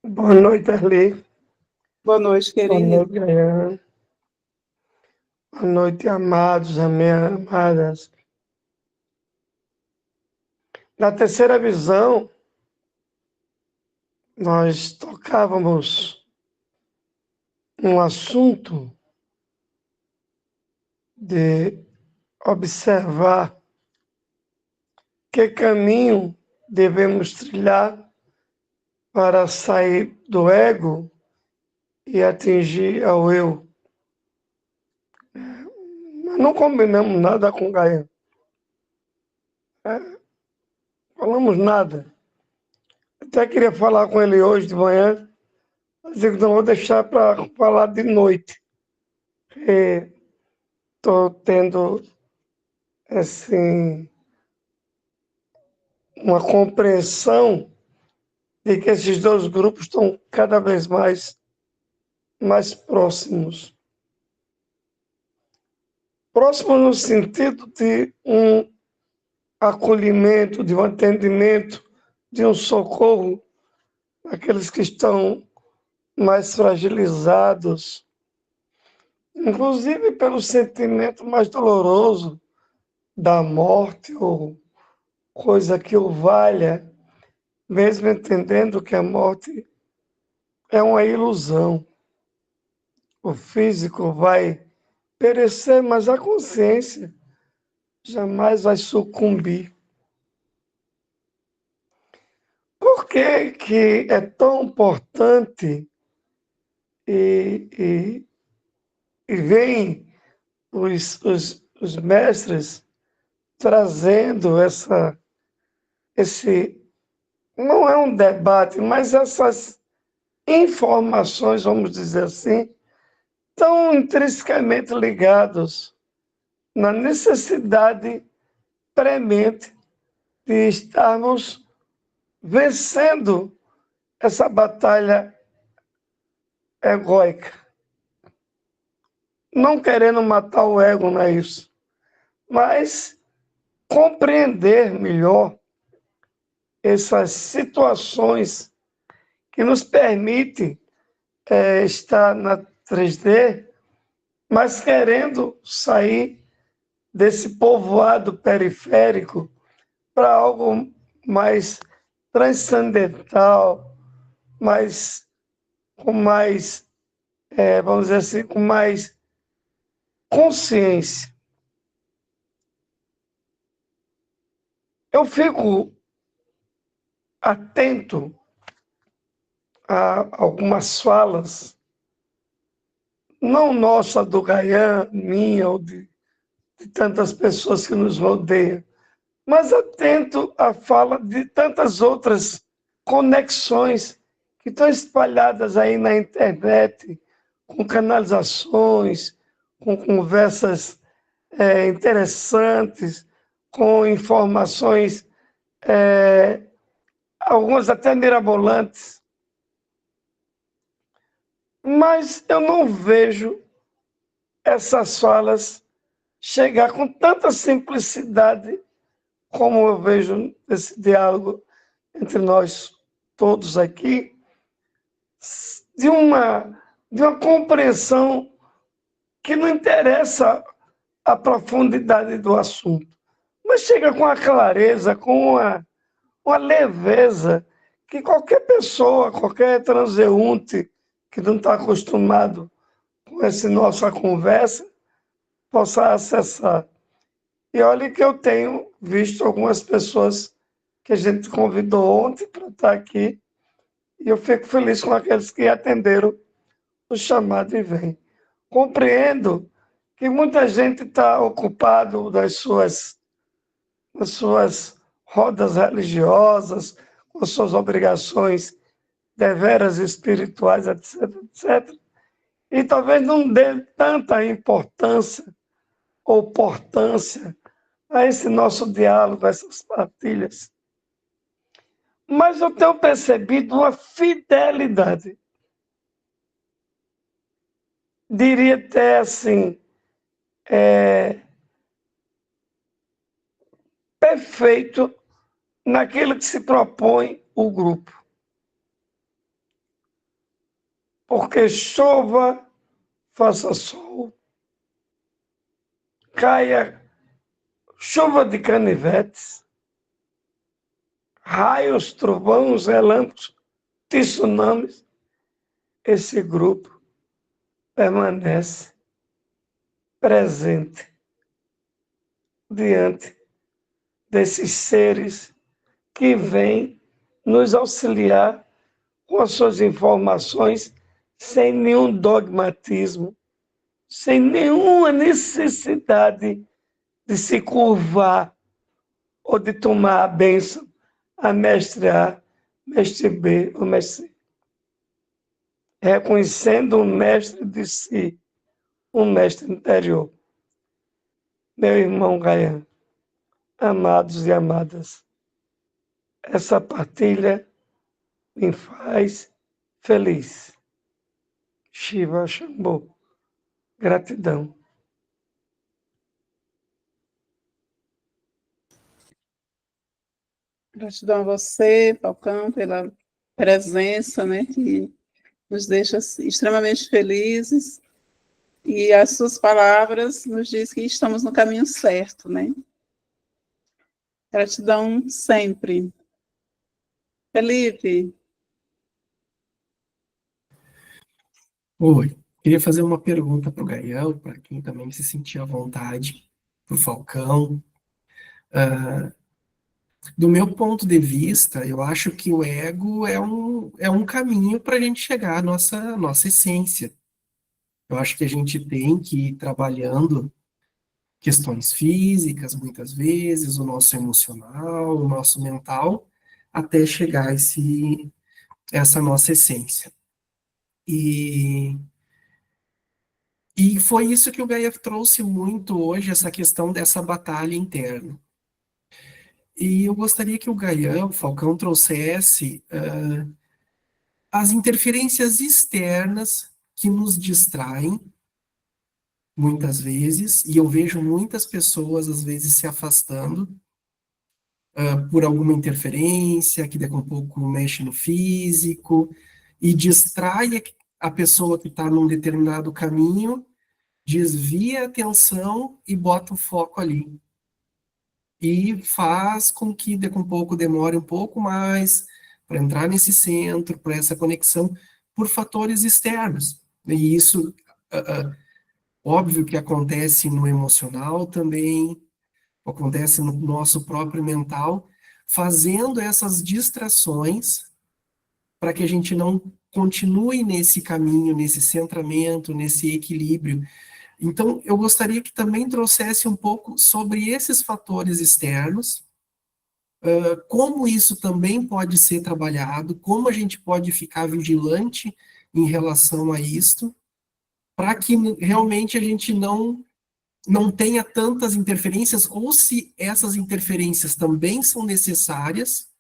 Boa noite, Arli. Boa noite, querido. Boa noite, Gayan. Boa noite, amados, amadas. Na terceira visão, nós tocávamos um assunto de observar que caminho devemos trilhar para sair do ego e atingir ao eu. Nós não combinamos nada com Gaia. Falamos nada. Até queria falar com ele hoje de manhã, mas digo, não, vou deixar para falar de noite. Estou tendo, assim, uma compreensão de que esses dois grupos estão cada vez mais próximos. Próximos no sentido de um acolhimento, de um atendimento, de um socorro àqueles que estão mais fragilizados, inclusive pelo sentimento mais doloroso da morte ou coisa que o valha, mesmo entendendo que a morte é uma ilusão. O físico vai perecer, mas a consciência jamais vai sucumbir. Por que que é tão importante e vem os mestres trazendo esse, não é um debate, mas essas informações, vamos dizer assim, tão intrinsecamente ligados na necessidade premente de estarmos vencendo essa batalha egóica. Não querendo matar o ego, não é isso, mas compreender melhor essas situações que nos permitem estar na 3D, mas querendo sair desse povoado periférico para algo mais transcendental, com mais, vamos dizer assim, com mais consciência. Eu fico atento a algumas falas, não nossa do Gaian, minha ou de tantas pessoas que nos rodeiam, mas atento à fala de tantas outras conexões que estão espalhadas aí na internet, com canalizações, com conversas interessantes, com informações, algumas até mirabolantes. Mas eu não vejo essas falas chegar com tanta simplicidade como eu vejo esse diálogo entre nós todos aqui, de uma compreensão que não interessa a profundidade do assunto, mas chega com a clareza, com uma leveza que qualquer pessoa, qualquer transeunte que não está acostumado com essa nossa conversa, possa acessar. E olha que eu tenho visto algumas pessoas que a gente convidou ontem para estar aqui, e eu fico feliz com aqueles que atenderam o chamado e vêm. Compreendo que muita gente está ocupado das suas rodas religiosas, com suas obrigações deveras espirituais, etc, etc. E talvez não dê tanta importância ou importância a esse nosso diálogo, a essas partilhas. Mas eu tenho percebido uma fidelidade. Diria até assim, perfeito naquilo que se propõe o grupo. Porque chova, faça sol, caia chuva de canivetes, raios, trovões, relâmpagos, tsunamis, esse grupo permanece presente diante desses seres que vêm nos auxiliar com as suas informações, sem nenhum dogmatismo, sem nenhuma necessidade de se curvar ou de tomar a bênção a mestre A, mestre B ou mestre C. Reconhecendo um mestre de si, um mestre interior. Meu irmão Gaian, amados e amadas, essa partilha me faz feliz. Shiva Shambho, gratidão. Gratidão a você, Falcão, pela presença, né, que nos deixa extremamente felizes. E as suas palavras nos diz que estamos no caminho certo, né? Gratidão sempre. Felipe. Oi, queria fazer uma pergunta para o Gaião, para quem também se sentir à vontade, para o Falcão. Do meu ponto de vista, eu acho que o ego é um caminho para a gente chegar à nossa essência. Eu acho que a gente tem que ir trabalhando questões físicas, muitas vezes, o nosso emocional, o nosso mental, até chegar a essa nossa essência. E foi isso que o Gaia trouxe muito hoje, essa questão dessa batalha interna. E eu gostaria que o Gaia, o Falcão, trouxesse as interferências externas que nos distraem, muitas vezes, e eu vejo muitas pessoas, às vezes, se afastando por alguma interferência, que daqui a um pouco mexe no físico, e distrai a pessoa que está num determinado caminho, desvia a atenção e bota o foco ali. E faz com que daqui a um pouco demore um pouco mais para entrar nesse centro, para essa conexão, por fatores externos. E isso, óbvio que acontece no emocional também, acontece no nosso próprio mental, fazendo essas distrações para que a gente não continue nesse caminho, nesse centramento, nesse equilíbrio. Então, eu gostaria que também trouxesse um pouco sobre esses fatores externos, como isso também pode ser trabalhado, como a gente pode ficar vigilante em relação a isto, para que realmente a gente não tenha tantas interferências, ou se essas interferências também são necessárias,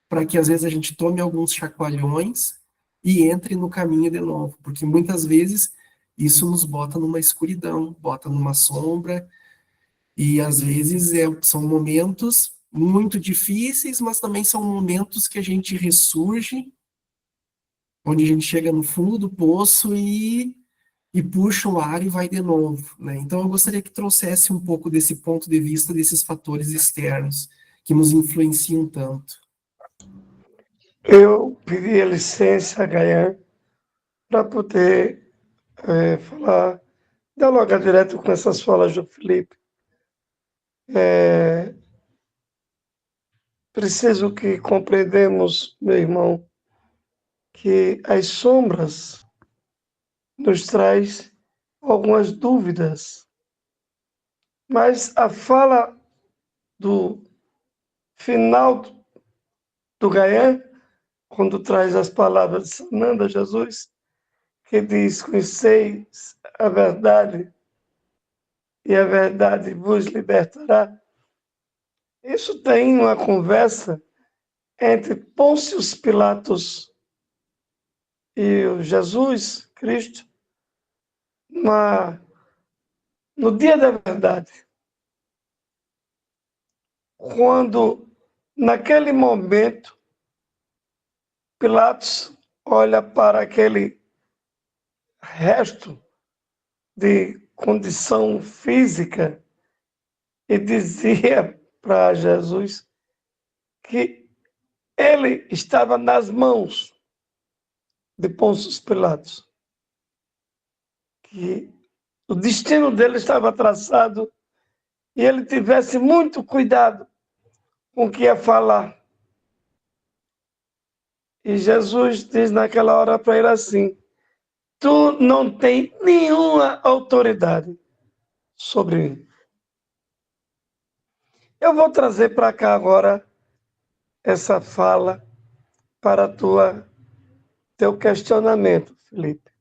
para que às vezes a gente tome alguns chacoalhões e entre no caminho de novo, porque muitas vezes isso nos bota numa escuridão, bota numa sombra, e às vezes são momentos muito difíceis, mas também são momentos que a gente ressurge, onde a gente chega no fundo do poço e puxa o ar e vai de novo, né? Então eu gostaria que trouxesse um pouco desse ponto de vista, desses fatores externos que nos influenciam tanto. Eu pedi a licença, Gaian, para poder falar, dialogar direto com essas falas do Felipe. Preciso que compreendamos, meu irmão, que as sombras nos traz algumas dúvidas, mas a fala do final do Gaian, quando traz as palavras de Sananda Jesus, que diz: conheceis a verdade e a verdade vos libertará. Isso tem uma conversa entre Pôncio Pilatos e o Jesus Cristo no dia da verdade. Quando, naquele momento, Pilatos olha para aquele resto de condição física e dizia para Jesus que ele estava nas mãos de Pôncio Pilatos, que o destino dele estava traçado e ele tivesse muito cuidado com o que ia falar. E Jesus diz naquela hora para ele assim: tu não tens nenhuma autoridade sobre mim. Eu vou trazer para cá agora essa fala para teu questionamento, Felipe.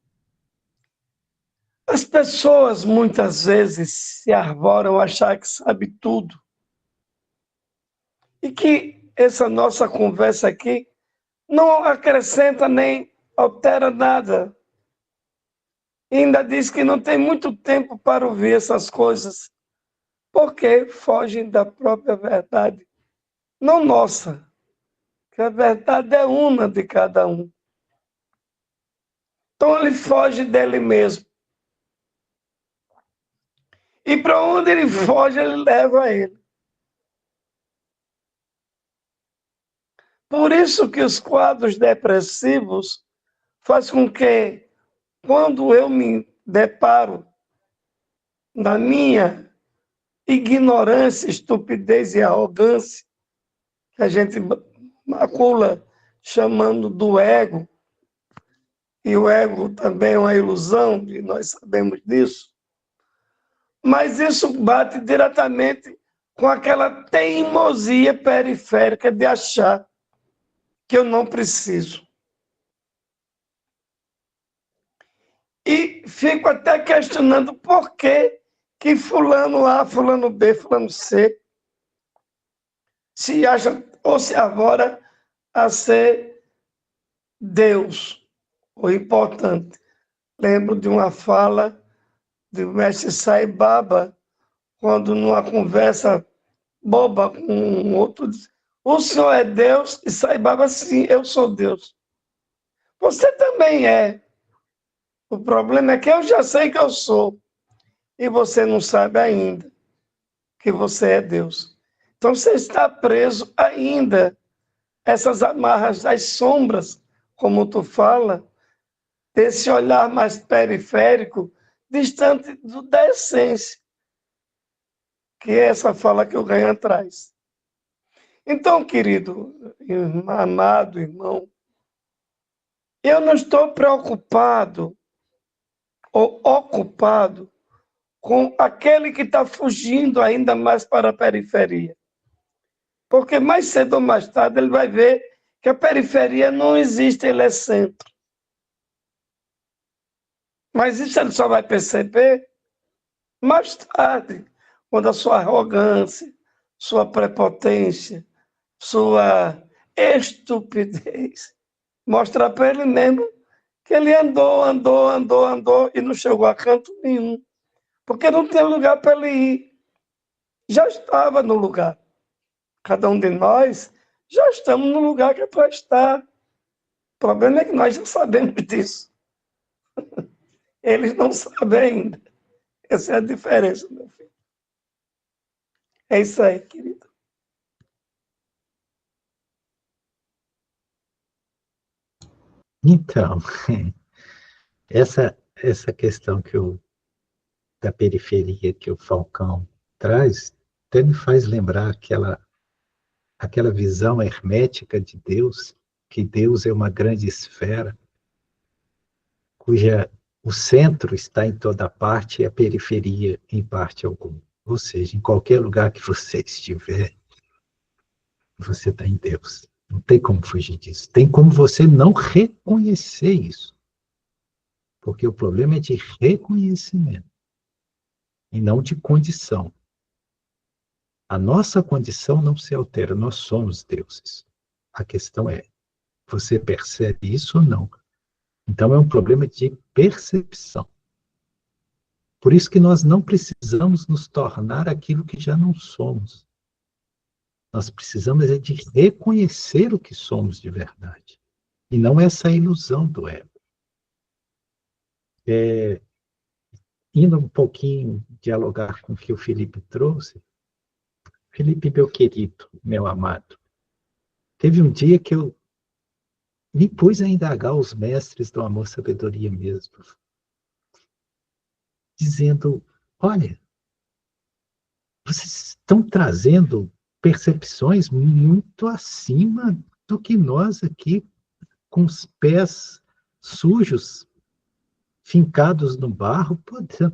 As pessoas muitas vezes se arvoram a achar que sabe tudo. E que essa nossa conversa aqui não acrescenta nem altera nada. E ainda diz que não tem muito tempo para ouvir essas coisas, porque fogem da própria verdade, não nossa, que a verdade é uma de cada um. Então ele foge dele mesmo. E para onde ele foge, ele leva ele. Por isso que os quadros depressivos fazem com que, quando eu me deparo na minha ignorância, estupidez e arrogância, que a gente macula chamando do ego, e o ego também é uma ilusão, e nós sabemos disso, mas isso bate diretamente com aquela teimosia periférica de achar que eu não preciso. E fico até questionando por que fulano A, fulano B, fulano C se acha ou se arvora a ser Deus, o importante. Lembro de uma fala do mestre Sai Baba, quando numa conversa boba com um outro, diz: o senhor é Deus? E Sai Baba: sim, eu sou Deus. Você também é. O problema é que eu já sei que eu sou, e você não sabe ainda que você é Deus. Então você está preso ainda essas amarras das sombras, como tu fala, desse olhar mais periférico, distante da essência, que é essa fala que o Ganha traz. Então, querido, amado irmão, eu não estou preocupado ou ocupado com aquele que está fugindo ainda mais para a periferia. Porque mais cedo ou mais tarde ele vai ver que a periferia não existe, ele é centro. Mas isso ele só vai perceber mais tarde, quando a sua arrogância, sua prepotência, sua estupidez mostrar para ele mesmo que ele andou e não chegou a canto nenhum. Porque não tem lugar para ele ir. Já estava no lugar. Cada um de nós já estamos no lugar que é para estar. O problema é que nós já sabemos disso. Eles não sabem ainda. Essa é a diferença, meu filho. É isso aí, querido. Então, essa questão da periferia que o Falcão traz, até me faz lembrar aquela visão hermética de Deus, que Deus é uma grande esfera, cuja o centro está em toda parte e a periferia em parte alguma. Ou seja, em qualquer lugar que você estiver, você está em Deus. Não tem como fugir disso. Tem como você não reconhecer isso. Porque o problema é de reconhecimento e não de condição. A nossa condição não se altera, nós somos deuses. A questão é, você percebe isso ou não? Então é um problema de percepção. Por isso que nós não precisamos nos tornar aquilo que já não somos. Nós precisamos é de reconhecer o que somos de verdade. E não essa ilusão do ego. Indo um pouquinho dialogar com o que o Felipe trouxe, Felipe, meu querido, meu amado, teve um dia que eu me pus a indagar os mestres do amor e sabedoria mesmo, dizendo, olha, vocês estão trazendo percepções muito acima do que nós aqui, com os pés sujos, fincados no barro,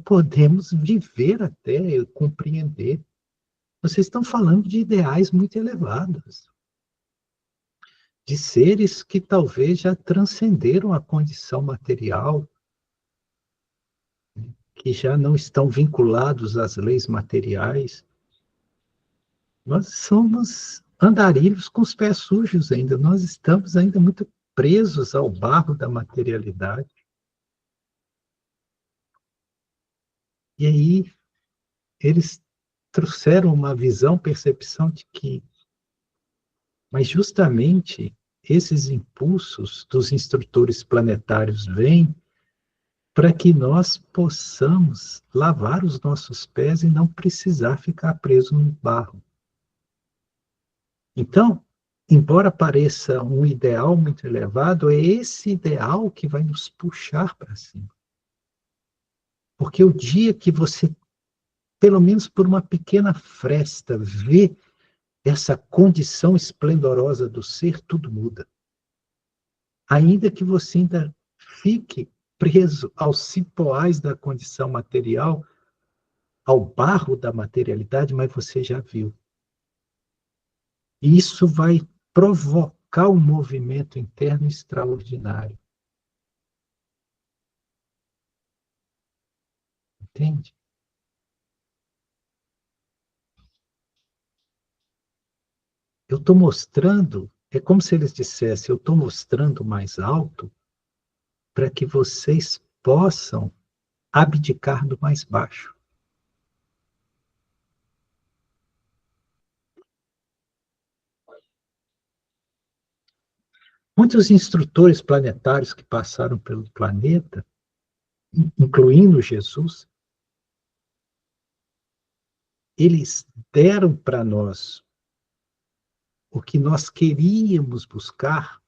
podemos viver até, compreender. Vocês estão falando de ideais muito elevados, de seres que talvez já transcenderam a condição material, que já não estão vinculados às leis materiais. Nós somos andarilhos com os pés sujos ainda, nós estamos ainda muito presos ao barro da materialidade. E aí, eles trouxeram uma visão, percepção de que, mas justamente esses impulsos dos instrutores planetários vêm para que nós possamos lavar os nossos pés e não precisar ficar preso no barro. Então, embora pareça um ideal muito elevado, é esse ideal que vai nos puxar para cima. Porque o dia que você, pelo menos por uma pequena fresta, vê essa condição esplendorosa do ser, tudo muda. Ainda que você ainda fique preso aos cipoais da condição material, ao barro da materialidade, mas você já viu. E isso vai provocar um movimento interno extraordinário. Entende? Eu estou mostrando, é como se eles dissessem, eu estou mostrando mais alto para que vocês possam abdicar do mais baixo. Muitos instrutores planetários que passaram pelo planeta, incluindo Jesus, eles deram para nós o que nós queríamos buscar,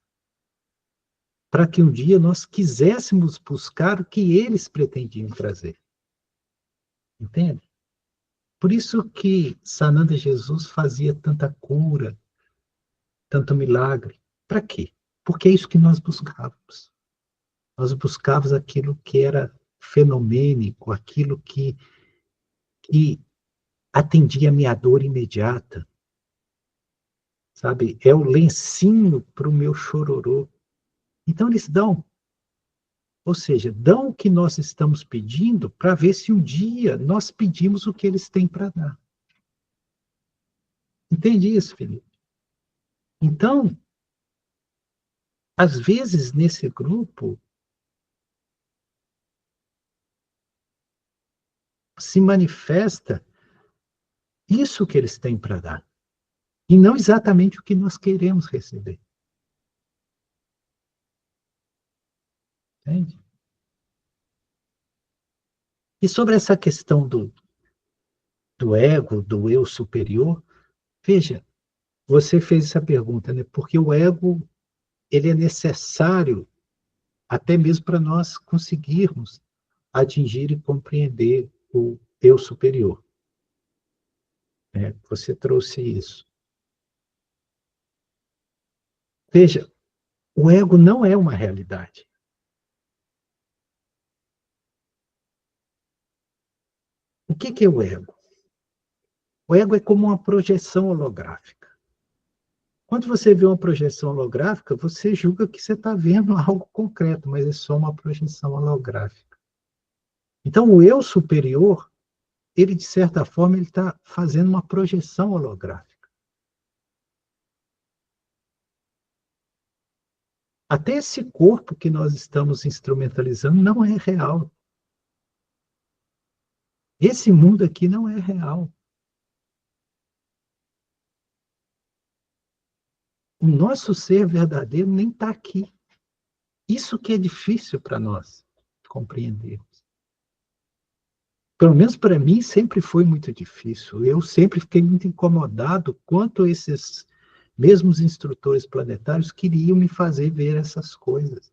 para que um dia nós quiséssemos buscar o que eles pretendiam trazer. Entende? Por isso que Sananda Jesus fazia tanta cura, tanto milagre. Para quê? Porque é isso que nós buscávamos. Nós buscávamos aquilo que era fenomênico, aquilo que atendia a minha dor imediata. Sabe? É o lencinho para o meu chororô. Então eles dão. Ou seja, dão o que nós estamos pedindo para ver se um dia nós pedimos o que eles têm para dar. Entende isso, Felipe? Então, às vezes, nesse grupo, se manifesta isso que eles têm para dar. E não exatamente o que nós queremos receber. Entende? E sobre essa questão do ego, do eu superior, veja, você fez essa pergunta, né? Porque o ego, ele é necessário até mesmo para nós conseguirmos atingir e compreender o eu superior. Você trouxe isso. Veja, o ego não é uma realidade. O que é o ego? O ego é como uma projeção holográfica. Quando você vê uma projeção holográfica, você julga que você está vendo algo concreto, mas é só uma projeção holográfica. Então, o eu superior, ele, de certa forma, ele está fazendo uma projeção holográfica. Até esse corpo que nós estamos instrumentalizando não é real. Esse mundo aqui não é real. O nosso ser verdadeiro nem está aqui. Isso que é difícil para nós compreendermos. Pelo menos para mim sempre foi muito difícil. Eu sempre fiquei muito incomodado quanto esses mesmos instrutores planetários queriam me fazer ver essas coisas.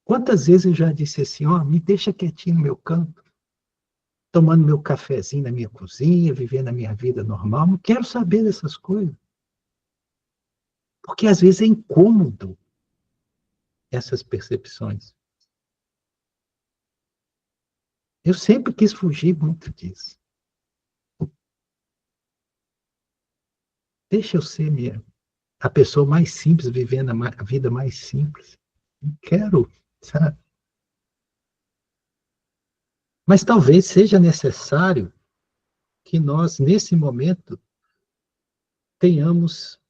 Quantas vezes eu já disse assim, me deixa quietinho no meu canto. tomando meu cafezinho na minha cozinha, vivendo a minha vida normal, não quero saber dessas coisas. Porque às vezes é incômodo essas percepções. Eu sempre quis fugir muito disso. Deixa eu ser a pessoa mais simples, vivendo a vida mais simples. Não quero, sabe? Mas talvez seja necessário que nós, nesse momento, tenhamos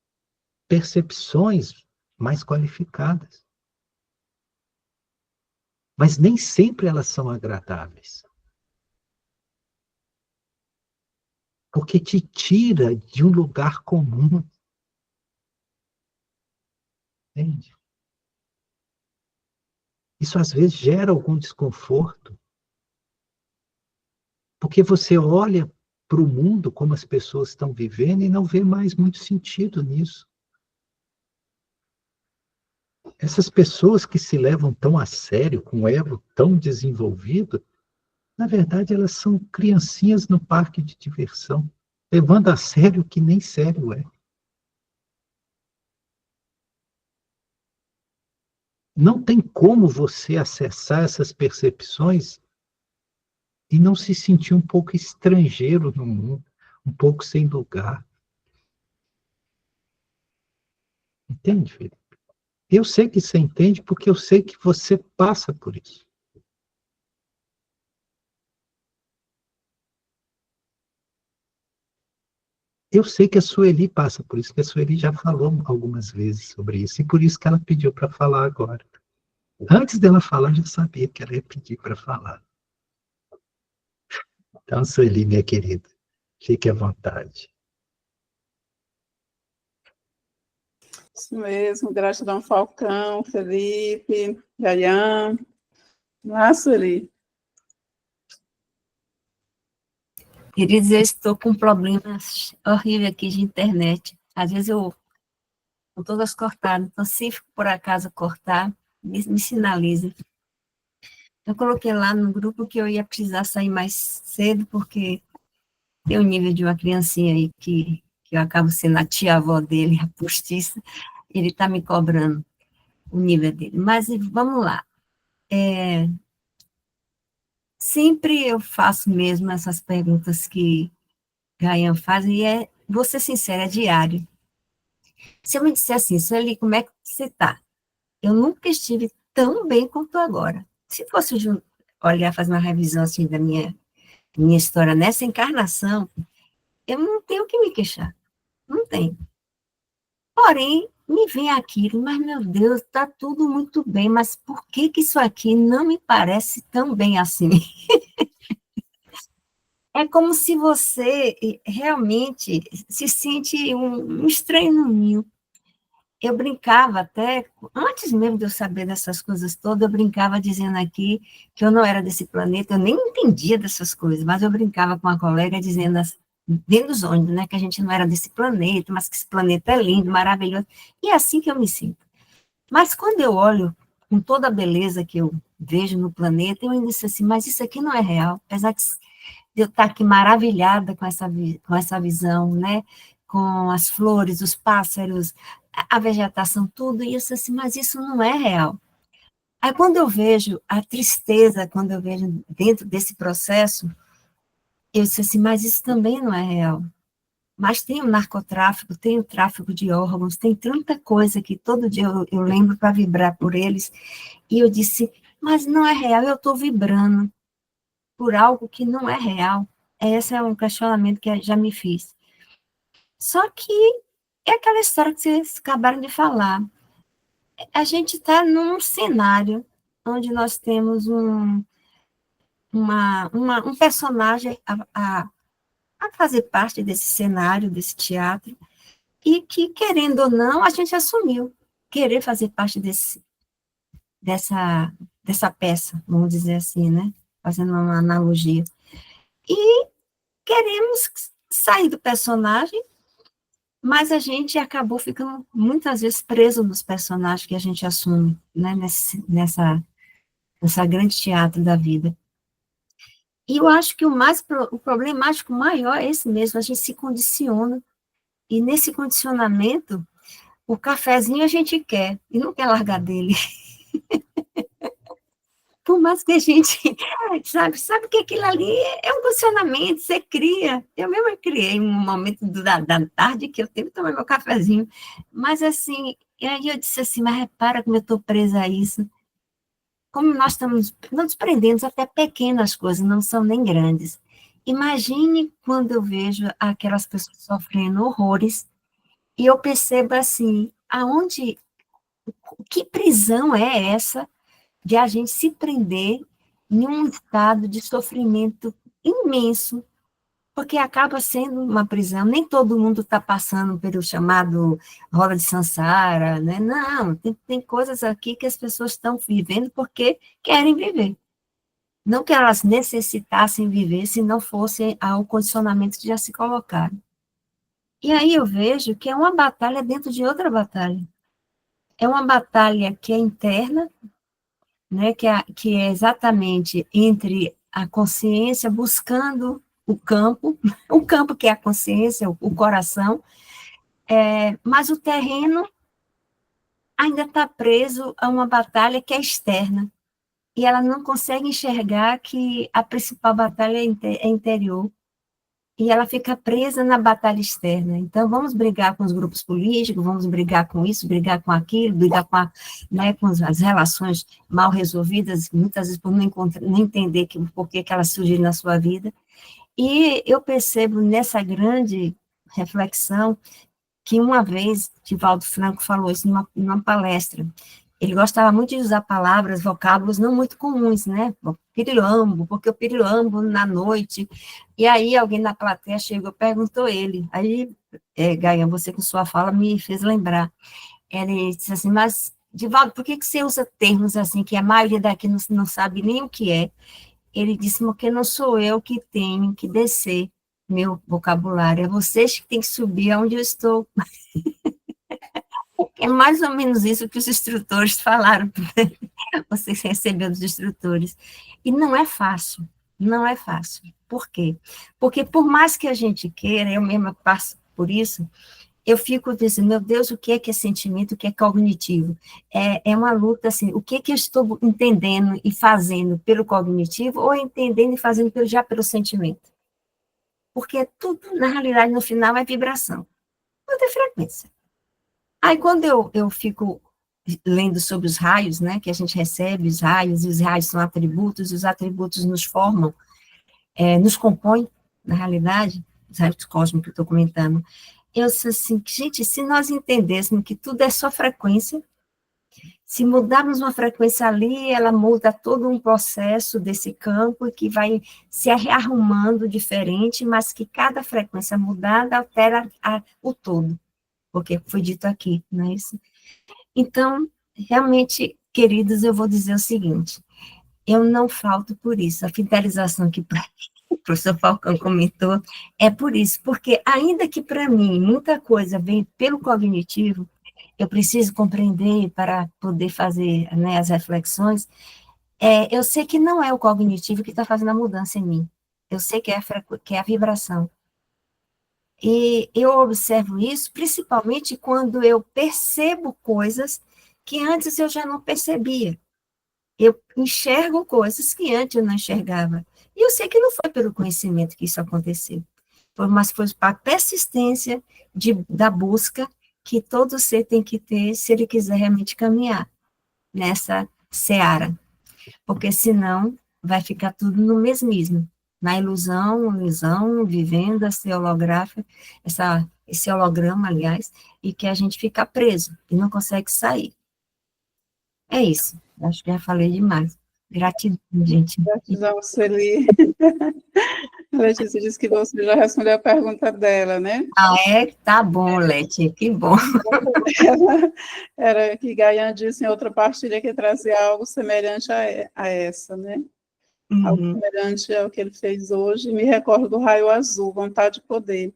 percepções mais qualificadas. Mas nem sempre elas são agradáveis. Porque te tira de um lugar comum. Entende? Isso às vezes gera algum desconforto. Porque você olha para o mundo, como as pessoas estão vivendo, e não vê mais muito sentido nisso. Essas pessoas que se levam tão a sério, com o ego tão desenvolvido, na verdade elas são criancinhas no parque de diversão, levando a sério o que nem sério é. Não tem como você acessar essas percepções e não se sentir um pouco estrangeiro no mundo, um pouco sem lugar. Entende, filho? Eu sei que você entende porque eu sei que você passa por isso. Eu sei que a Sueli passa por isso, que a Sueli já falou algumas vezes sobre isso, e por isso que ela pediu para falar agora. Antes dela falar, eu já sabia que ela ia pedir para falar. Então, Sueli, minha querida, fique à vontade. Isso mesmo, gratidão, Falcão, Felipe, Gayan. Lá, Sueli. Queridos, eu estou com um problema horrível aqui de internet. Às vezes eu estou todas cortadas, então se por acaso cortar, me sinaliza. Eu coloquei lá no grupo que eu ia precisar sair mais cedo, porque tem o nível de uma criancinha aí que eu acabo sendo a tia-avó dele, a postiça, ele está me cobrando o nível dele. Mas vamos lá. Sempre eu faço mesmo essas perguntas que Gayan faz, e vou ser sincera, é diário. Se eu me disser assim, Sueli, como é que você está? Eu nunca estive tão bem quanto agora. Se fosse olhar, fazer uma revisão assim da minha história nessa encarnação, eu não tenho o que me queixar. Não tenho. Porém, me vem aquilo, mas, meu Deus, está tudo muito bem, mas por que que isso aqui não me parece tão bem assim? É como se você realmente se sente um estranho no ninho. Eu brincava até, antes mesmo de eu saber dessas coisas todas, eu brincava dizendo aqui que eu não era desse planeta, eu nem entendia dessas coisas, mas eu brincava com uma colega dizendo, dentro dos ônibus, né, que a gente não era desse planeta, mas que esse planeta é lindo, maravilhoso, e é assim que eu me sinto. Mas quando eu olho com toda a beleza que eu vejo no planeta, eu ainda disse assim, mas isso aqui não é real, apesar de eu estar aqui maravilhada com essa visão, né, com as flores, os pássaros, a vegetação, tudo, e eu disse assim, mas isso não é real. Aí, quando eu vejo a tristeza, quando eu vejo dentro desse processo, eu disse assim, mas isso também não é real. Mas tem o narcotráfico, tem o tráfico de órgãos, tem tanta coisa que todo dia eu lembro para vibrar por eles, e eu disse, mas não é real, eu estou vibrando por algo que não é real. Esse é um questionamento que eu já me fiz. Só que é aquela história que vocês acabaram de falar. A gente está num cenário onde nós temos um personagem a fazer parte desse cenário, desse teatro, e que, querendo ou não, a gente assumiu querer fazer parte dessa peça, vamos dizer assim, né? Fazendo uma analogia. E queremos sair do personagem, mas a gente acabou ficando muitas vezes preso nos personagens que a gente assume, né, nessa grande teatro da vida. E eu acho que o problemático maior é esse mesmo, a gente se condiciona, e nesse condicionamento, o cafezinho a gente quer, e não quer largar dele. Por mais que a gente, sabe que aquilo ali é um condicionamento, você cria. Eu mesma criei um momento da tarde que eu tenho que tomar meu cafezinho. Mas assim, e aí eu disse assim, mas repara como eu estou presa a isso. Como nós estamos, nos prendemos até pequenas coisas, não são nem grandes. Imagine quando eu vejo aquelas pessoas sofrendo horrores e eu percebo assim, que prisão é essa de a gente se prender em um estado de sofrimento imenso, porque acaba sendo uma prisão. Nem todo mundo está passando pelo chamado roda de Sansara, né? Não, tem coisas aqui que as pessoas estão vivendo porque querem viver. Não que elas necessitassem viver se não fosse ao condicionamento que já se colocaram. E aí eu vejo que é uma batalha dentro de outra batalha. É uma batalha que é interna, né, que é exatamente entre a consciência buscando o campo que é a consciência, o coração, mas o terreno ainda está preso a uma batalha que é externa, e ela não consegue enxergar que a principal batalha é interior, e ela fica presa na batalha externa. Então, vamos brigar com os grupos políticos, vamos brigar com isso, brigar com aquilo, brigar com as relações mal resolvidas, muitas vezes por não entender por que elas surgiram na sua vida. E eu percebo nessa grande reflexão que uma vez Divaldo Franco falou isso numa palestra. Ele gostava muito de usar palavras, vocábulos não muito comuns, né? Pirilambo, porque eu pirilambo na noite. E aí alguém na plateia chegou, perguntou ele. Aí, Gaia, você com sua fala me fez lembrar. Ele disse assim, mas, Divaldo, por que você usa termos assim, que a maioria daqui não sabe nem o que é? Ele disse, porque não sou eu que tenho que descer meu vocabulário, é vocês que têm que subir aonde eu estou. É mais ou menos isso que os instrutores falaram, vocês receberam dos instrutores. E não é fácil, não é fácil. Por quê? Porque por mais que a gente queira, eu mesma passo por isso, eu fico dizendo, meu Deus, o que é sentimento, o que é cognitivo? É uma luta, assim, o que eu estou entendendo e fazendo pelo cognitivo, ou entendendo e fazendo já pelo sentimento? Porque tudo, na realidade, no final, é vibração. Tudo é frequência. Aí, quando eu fico lendo sobre os raios, né, que a gente recebe os raios são atributos, e os atributos nos formam, nos compõem, na realidade, os raios cósmicos que eu estou comentando, eu sei assim, gente, se nós entendêssemos que tudo é só frequência, se mudarmos uma frequência ali, ela muda todo um processo desse campo que vai se rearrumando diferente, mas que cada frequência mudada altera o todo, porque foi dito aqui, não é isso? Então, realmente, queridos, eu vou dizer o seguinte, eu não falto por isso, a fidelização que o professor Falcão comentou, é por isso, porque ainda que para mim muita coisa vem pelo cognitivo, eu preciso compreender para poder fazer, né, as reflexões, eu sei que não é o cognitivo que está fazendo a mudança em mim, eu sei que é a vibração. E eu observo isso principalmente quando eu percebo coisas que antes eu já não percebia. Eu enxergo coisas que antes eu não enxergava. E eu sei que não foi pelo conhecimento que isso aconteceu, mas foi para a persistência da busca que todo ser tem que ter se ele quiser realmente caminhar nessa seara. Porque senão vai ficar tudo no mesmismo, na ilusão, vivendo essa holográfica, esse holograma, aliás, e que a gente fica preso e não consegue sair. É isso. Acho que já falei demais. Gratidão, gente. Gratidão, Sueli. A Letícia disse que você já respondeu a pergunta dela, né? Ah, Tá bom, Leti, que bom. Era que Gaian disse em outra partilha que trazia algo semelhante a essa, né? Algo semelhante ao que ele fez hoje. Me recordo do raio azul, vontade de poder.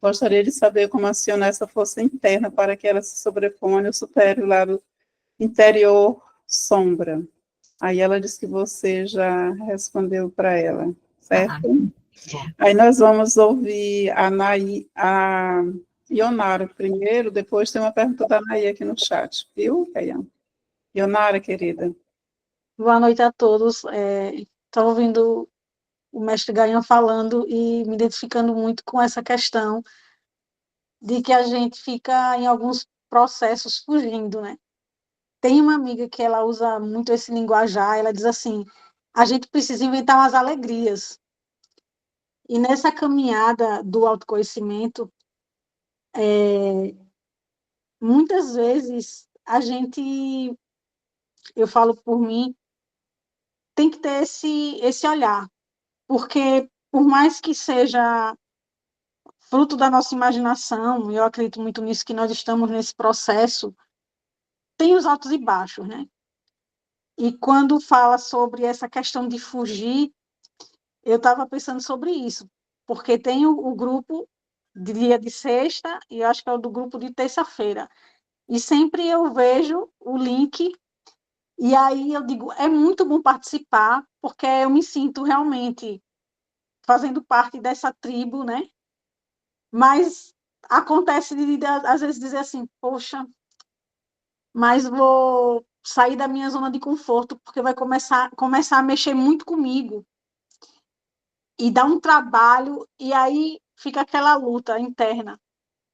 Gostaria de saber como acionar essa força interna para que ela se sobreponha ou supere o lado interior sombra. Aí ela disse que você já respondeu para ela. certo? Bom. Aí nós vamos ouvir a Ionara primeiro, depois tem uma pergunta da Naí aqui no chat, viu, Kaian? Ionara, querida. Boa noite a todos. Estou ouvindo o mestre Gaian falando e me identificando muito com essa questão de que a gente fica em alguns processos fugindo, né? Tem uma amiga que ela usa muito esse linguajar, ela diz assim, a gente precisa inventar umas alegrias. E nessa caminhada do autoconhecimento, muitas vezes a gente, eu falo por mim, tem que ter esse olhar, porque por mais que seja fruto da nossa imaginação, e eu acredito muito nisso, que nós estamos nesse processo, tem os altos e baixos, né? E quando fala sobre essa questão de fugir, eu estava pensando sobre isso, porque tem o grupo de dia de sexta, e eu acho que é o do grupo de terça-feira, e sempre eu vejo o link, e aí eu digo, é muito bom participar, porque eu me sinto realmente fazendo parte dessa tribo, né? Mas acontece de às vezes dizer assim, poxa, mas vou sair da minha zona de conforto, porque vai começar a mexer muito comigo, e dar um trabalho, e aí fica aquela luta interna.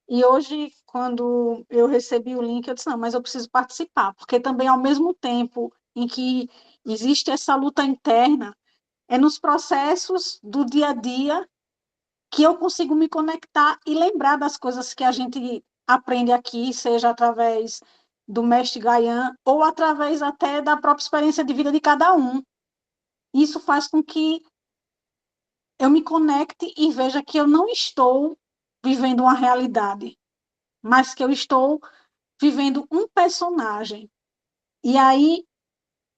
E hoje, quando eu recebi o link, eu disse, não, mas eu preciso participar, porque também, ao mesmo tempo em que existe essa luta interna, é nos processos do dia a dia que eu consigo me conectar e lembrar das coisas que a gente aprende aqui, seja através do mestre Gaian ou através até da própria experiência de vida de cada um. Isso faz com que eu me conecte e veja que eu não estou vivendo uma realidade, mas que eu estou vivendo um personagem. E aí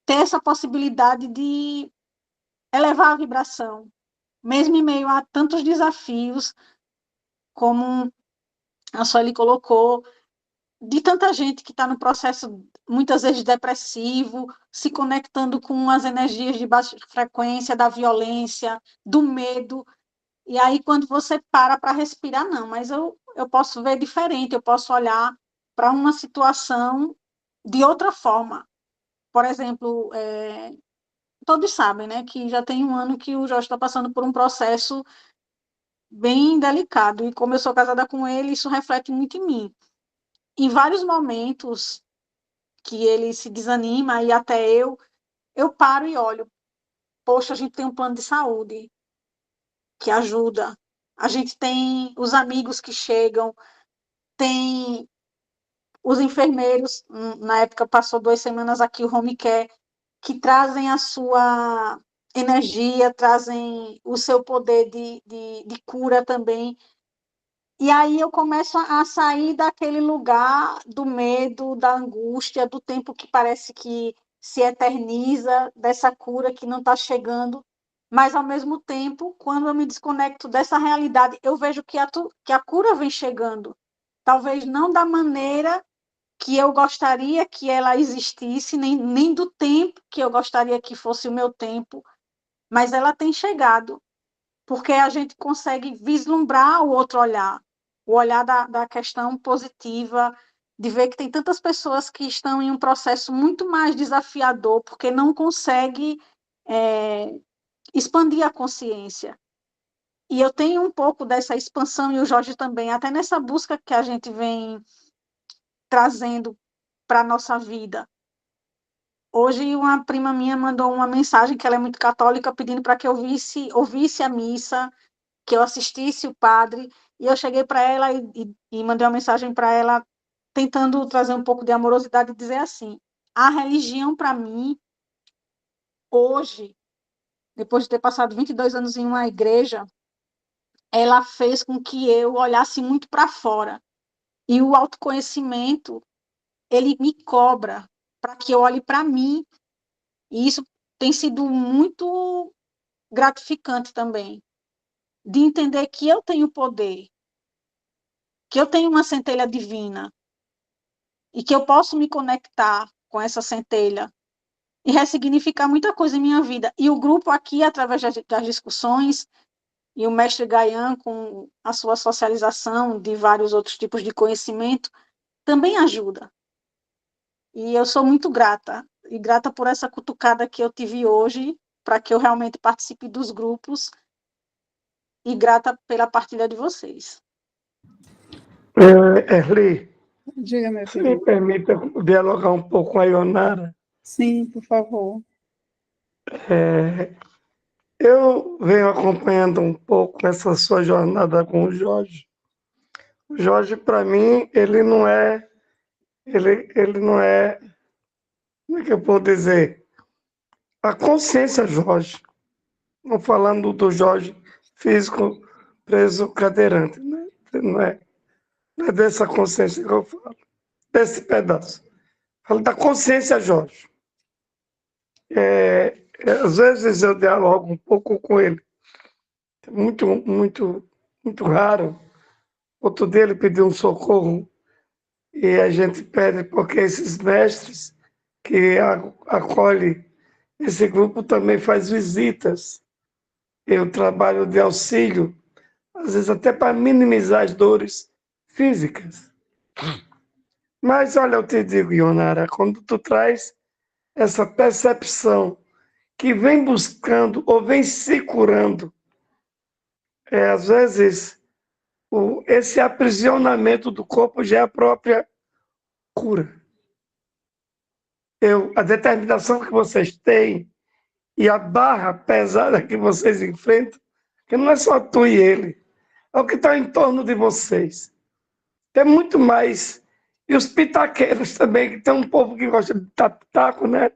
ter essa possibilidade de elevar a vibração, mesmo em meio a tantos desafios, como a Sueli colocou, de tanta gente que está no processo, muitas vezes depressivo, se conectando com as energias de baixa frequência, da violência, do medo. E aí, quando você para respirar, não, mas eu posso ver diferente, eu posso olhar para uma situação de outra forma. Por exemplo, todos sabem, né, que já tem um ano que o Jorge está passando por um processo bem delicado, e como eu sou casada com ele, isso reflete muito em mim. Em vários momentos que ele se desanima, e até eu paro e olho, poxa, a gente tem um plano de saúde que ajuda, a gente tem os amigos que chegam, tem os enfermeiros, na época passou 2 semanas aqui, o home care, que trazem a sua energia, trazem o seu poder de cura também. E aí eu começo a sair daquele lugar do medo, da angústia, do tempo que parece que se eterniza, dessa cura que não está chegando. Mas, ao mesmo tempo, quando eu me desconecto dessa realidade, eu vejo que a cura vem chegando. Talvez não da maneira que eu gostaria que ela existisse, nem do tempo que eu gostaria que fosse o meu tempo, mas ela tem chegado, porque a gente consegue vislumbrar o outro olhar, o olhar da questão positiva, de ver que tem tantas pessoas que estão em um processo muito mais desafiador, porque não consegue expandir a consciência. E eu tenho um pouco dessa expansão, e o Jorge também, até nessa busca que a gente vem trazendo para a nossa vida. Hoje, uma prima minha mandou uma mensagem, que ela é muito católica, pedindo para que eu ouvisse a missa, que eu assistisse o padre, e eu cheguei para ela e mandei uma mensagem para ela, tentando trazer um pouco de amorosidade e dizer assim, a religião, para mim, hoje, depois de ter passado 22 anos em uma igreja, ela fez com que eu olhasse muito para fora. E o autoconhecimento, ele me cobra para que eu olhe para mim. E isso tem sido muito gratificante também, de entender que eu tenho poder, que eu tenho uma centelha divina, e que eu posso me conectar com essa centelha e ressignificar muita coisa em minha vida. E o grupo aqui, através das discussões, e o mestre Gayan, com a sua socialização de vários outros tipos de conhecimento, também ajuda. E eu sou muito grata, e grata por essa cutucada que eu tive hoje, para que eu realmente participe dos grupos, e grata pela partilha de vocês. Erli, Diga, meu se me querido. permita dialogar um pouco com a Ionara. Sim, por favor. Eu venho acompanhando um pouco essa sua jornada com o Jorge. O Jorge, para mim, ele não é, como é que eu posso dizer? A consciência Jorge. Não falando do Jorge físico preso cadeirante, né? Não é dessa consciência que eu falo, desse pedaço. Falo da consciência Jorge. Às vezes eu dialogo um pouco com ele. É muito, muito, muito raro. Outro dia ele pediu um socorro e a gente pede porque esses mestres que acolhem esse grupo também faz visitas. Eu trabalho de auxílio, às vezes até para minimizar as dores físicas. Mas olha, eu te digo, Ionara, quando tu traz essa percepção que vem buscando ou vem se curando, às vezes esse aprisionamento do corpo já é a própria cura. A determinação que vocês têm e a barra pesada que vocês enfrentam, que não é só tu e ele, é o que está em torno de vocês. Tem muito mais. E os pitaqueiros também, que tem um povo que gosta de dar pitaco, né?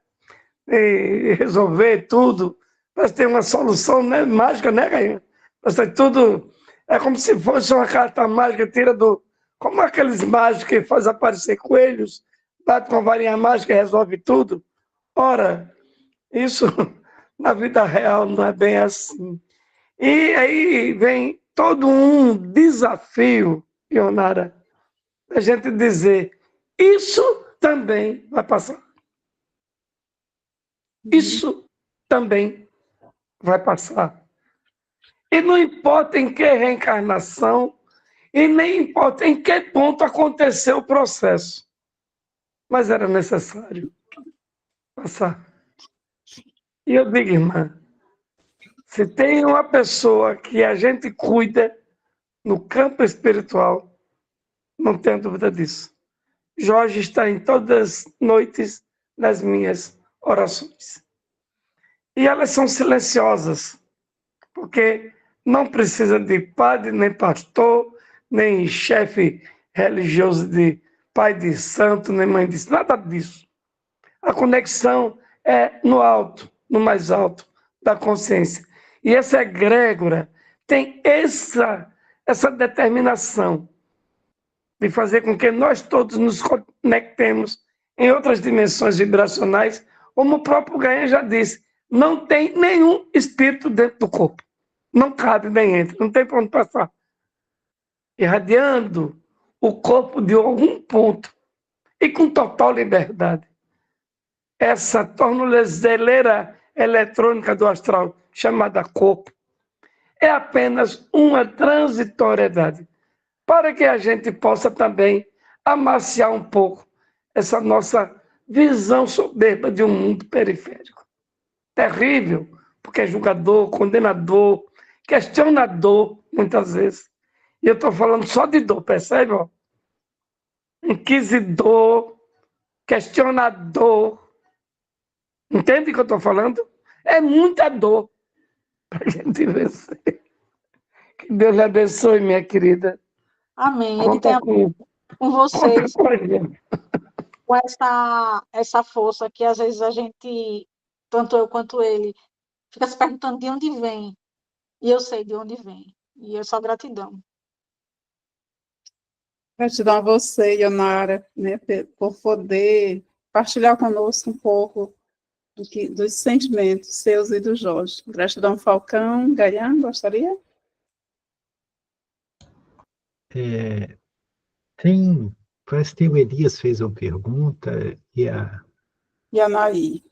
E resolver tudo. Mas tem uma solução, né? Mágica, né, Gainha? Mas tem tudo. É como se fosse uma carta mágica, tira do. Como aqueles mágicos que fazem aparecer coelhos, bate com a varinha mágica e resolve tudo. Ora, isso na vida real não é bem assim. E aí vem todo um desafio, Ionara, a gente dizer, isso também vai passar. Isso também vai passar. E não importa em que reencarnação, e nem importa em que ponto aconteceu o processo, mas era necessário passar. E eu digo, irmã, se tem uma pessoa que a gente cuida no campo espiritual, não tenho dúvida disso. Jorge está em todas as noites nas minhas orações. E elas são silenciosas, porque não precisa de padre, nem pastor, nem chefe religioso de pai de santo, nem mãe de nada disso. A conexão é no alto, no mais alto da consciência. E essa egrégora tem essa determinação de fazer com que nós todos nos conectemos em outras dimensões vibracionais, como o próprio Gaia já disse, não tem nenhum espírito dentro do corpo. Não cabe nem entra, não tem para onde passar. Irradiando o corpo de algum ponto e com total liberdade. Essa tornozeleira eletrônica do astral, chamada corpo, é apenas uma transitoriedade, para que a gente possa também amaciar um pouco essa nossa visão soberba de um mundo periférico. Terrível, porque é julgador, condenador, questionador, muitas vezes. E eu estou falando só de dor, percebe? Ó? Inquisidor, questionador. Entende o que eu estou falando? É muita dor para a gente vencer. Que Deus lhe abençoe, minha querida. Amém. Ele Conta tem com vocês, a gente. com essa força que às vezes a gente, tanto eu quanto ele, fica se perguntando de onde vem. E eu sei de onde vem. E eu só gratidão. Gratidão a você, Ionara, né, por poder partilhar conosco um pouco dos sentimentos seus e do Jorge. Gratidão, Falcão. Gayan, gostaria? Parece que o Elias fez uma pergunta e a E a Anaí.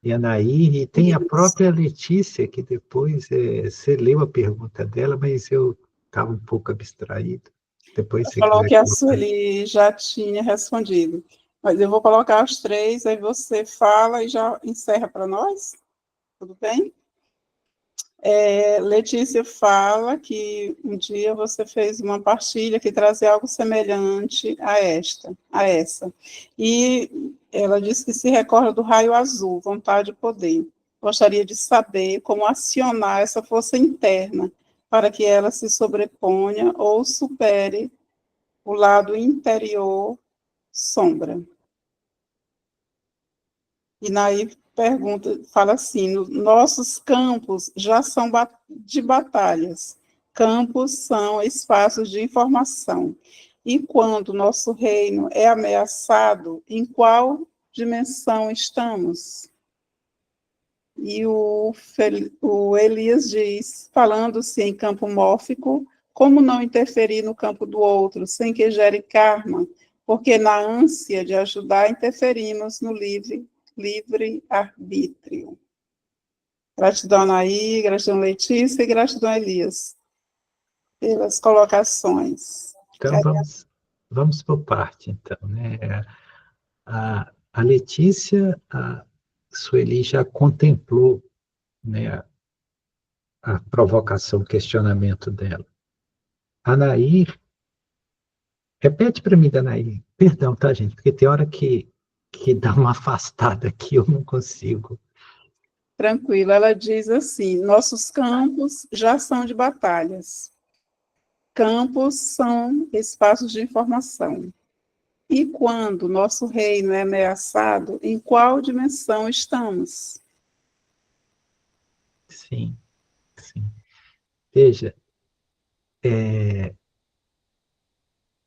E a Nair, e tem a Isso. própria Letícia, que depois você leu a pergunta dela, mas eu estava um pouco abstraído. Depois, Ela se você falou quiser que a colocar. Sueli já tinha respondido. Mas eu vou colocar os três, aí você fala e já encerra para nós. Tudo bem? Letícia fala que um dia você fez uma partilha que trazia algo semelhante a essa. E ela disse que se recorda do raio azul, vontade e poder. Gostaria de saber como acionar essa força interna para que ela se sobreponha ou supere o lado interior sombra. E Nair pergunta, fala assim, nossos campos já são de batalhas, campos são espaços de informação. E quando nosso reino é ameaçado, em qual dimensão estamos? E o Elias diz, falando-se em campo mórfico, como não interferir no campo do outro, sem que gere karma, porque na ânsia de ajudar interferimos no livre-arbítrio. Gratidão, Anaí, gratidão, Letícia, e gratidão, Elias, pelas colocações. Então, vamos por parte, então, né? A Letícia, a Sueli já contemplou, né, a provocação, o questionamento dela. A Nair, repete para mim, Nair, perdão, tá, gente? Porque tem hora que dá uma afastada aqui, eu não consigo. Tranquilo, ela diz assim, nossos campos já são de batalhas. Campos são espaços de informação. E quando nosso reino é ameaçado, em qual dimensão estamos? Sim, sim. Veja,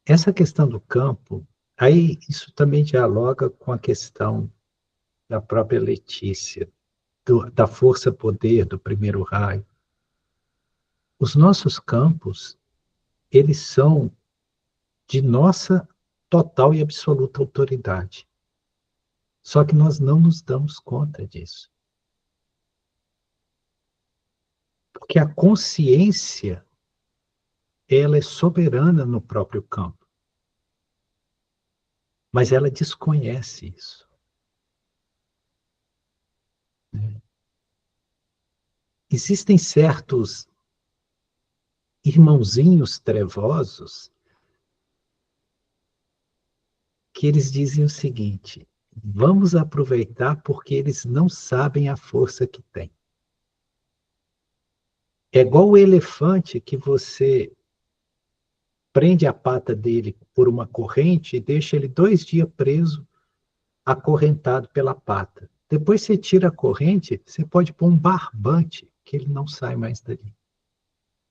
essa questão do campo, aí isso também dialoga com a questão da própria Letícia, da força-poder do primeiro raio. Os nossos campos, eles são de nossa total e absoluta autoridade. Só que nós não nos damos conta disso. Porque a consciência, ela é soberana no próprio campo. Mas ela desconhece isso. Existem certos irmãozinhos trevosos que eles dizem o seguinte: vamos aproveitar porque eles não sabem a força que tem. É igual o elefante que você prende a pata dele por uma corrente e deixa ele 2 dias preso, acorrentado pela pata. Depois você tira a corrente, você pode pôr um barbante, que ele não sai mais dali.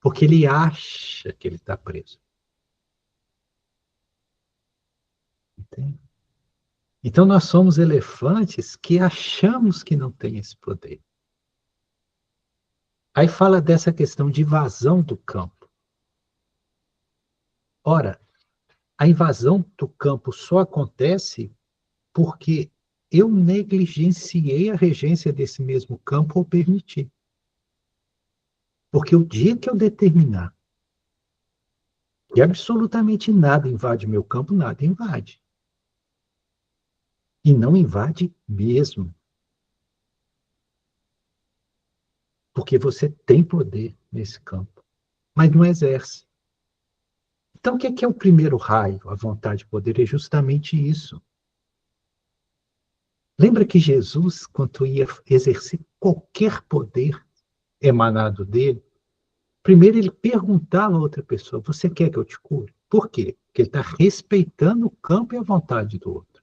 Porque ele acha que ele está preso. Entende? Então nós somos elefantes que achamos que não tem esse poder. Aí fala dessa questão de invasão do campo. Ora, a invasão do campo só acontece porque eu negligenciei a regência desse mesmo campo ou permiti. Porque o dia que eu determinar que absolutamente nada invade meu campo, nada invade. E não invade mesmo. Porque você tem poder nesse campo, mas não exerce. Então, o que é o primeiro raio, a vontade de poder? É justamente isso. Lembra que Jesus, quando ia exercer qualquer poder emanado dele, primeiro ele perguntava a outra pessoa: você quer que eu te cure? Por quê? Porque ele está respeitando o campo e a vontade do outro.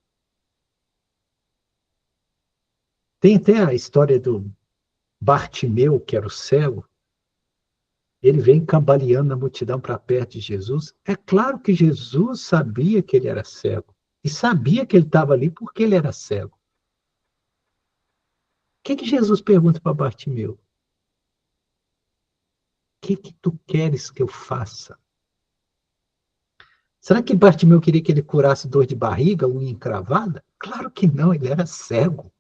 Tem até a história do Bartimeu, que era o cego. Ele vem cambaleando na multidão para perto de Jesus. É claro que Jesus sabia que ele era cego. E sabia que ele estava ali porque ele era cego. O que Jesus pergunta para Bartimeu? O que tu queres que eu faça? Será que Bartimeu queria que ele curasse dor de barriga, unha encravada? Claro que não, ele era cego.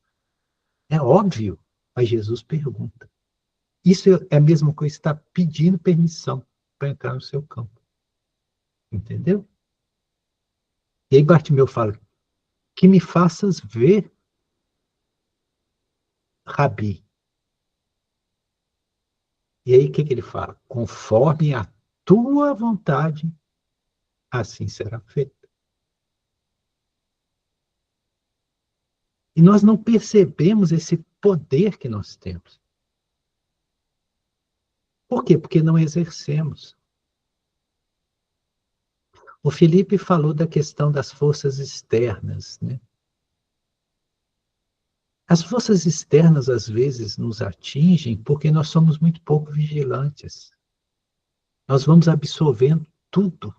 É óbvio, mas Jesus pergunta. Isso é a mesma coisa que está pedindo permissão para entrar no seu campo. Entendeu? E aí Bartimeu fala, que me faças ver, Rabi. E aí o que ele fala? Conforme a tua vontade, assim será feito. E nós não percebemos esse poder que nós temos. Por quê? Porque não exercemos. O Felipe falou da questão das forças externas, né? As forças externas, às vezes, nos atingem porque nós somos muito pouco vigilantes. Nós vamos absorvendo tudo.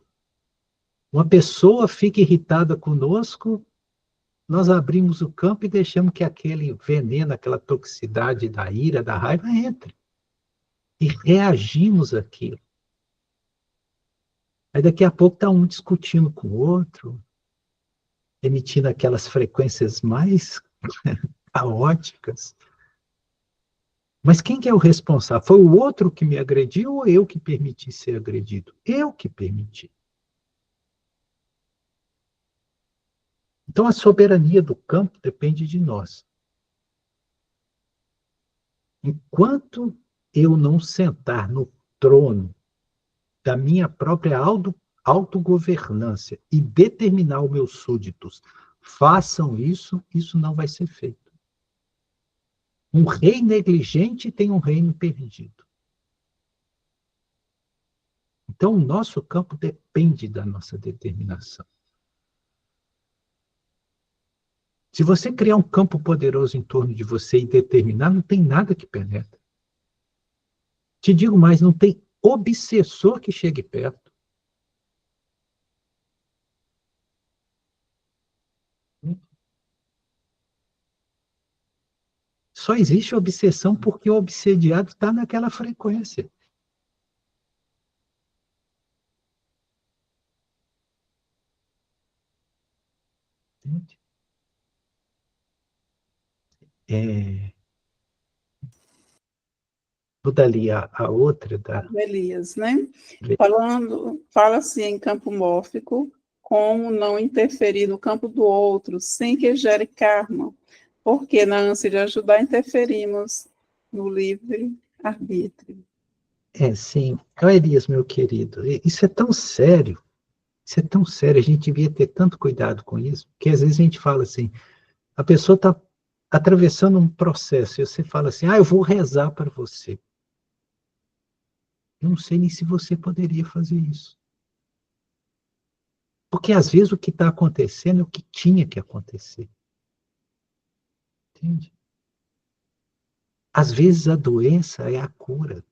Uma pessoa fica irritada conosco, nós abrimos o campo e deixamos que aquele veneno, aquela toxicidade da ira, da raiva entre. E reagimos àquilo. Aí daqui a pouco está um discutindo com o outro, emitindo aquelas frequências mais caóticas. Mas quem que é o responsável? Foi o outro que me agrediu ou eu que permiti ser agredido? Eu que permiti. Então a soberania do campo depende de nós. Enquanto eu não sentar no trono da minha própria autogovernância e determinar os meus súditos, façam isso, isso não vai ser feito. Um rei negligente tem um reino perdido. Então, o nosso campo depende da nossa determinação. Se você criar um campo poderoso em torno de você e determinar, não tem nada que penetre. Te digo mais, não tem obsessor que chegue perto. Só existe obsessão porque o obsediado está naquela frequência. Entende? Vou dali a outra da Elias, né? Fala-se em campo mórfico, como não interferir no campo do outro, sem que gere karma, porque na ânsia de ajudar interferimos no livre-arbítrio. sim. Elias, meu querido, isso é tão sério. Isso é tão sério, a gente devia ter tanto cuidado com isso, que às vezes a gente fala assim, a pessoa está atravessando um processo, e você fala assim, eu vou rezar para você. Eu não sei nem se você poderia fazer isso. Porque às vezes o que está acontecendo é o que tinha que acontecer. Entende? Às vezes a doença é a cura.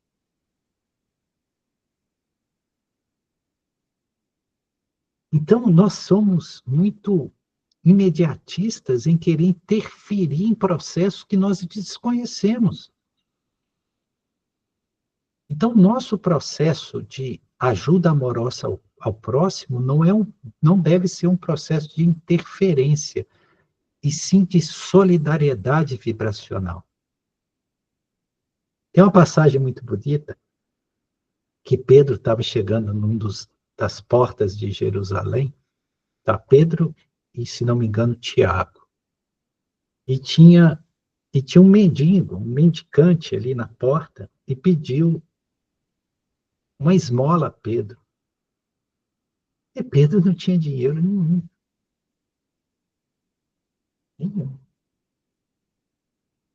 Então nós somos muito imediatistas em querer interferir em processos que nós desconhecemos. Então, nosso processo de ajuda amorosa ao próximo não deve ser um processo de interferência, e sim de solidariedade vibracional. Tem uma passagem muito bonita, que Pedro estava chegando das portas de Jerusalém, tá? Pedro e, se não me engano, Tiago. E tinha um mendigo, um mendicante ali na porta, e pediu uma esmola a Pedro. E Pedro não tinha dinheiro nenhum.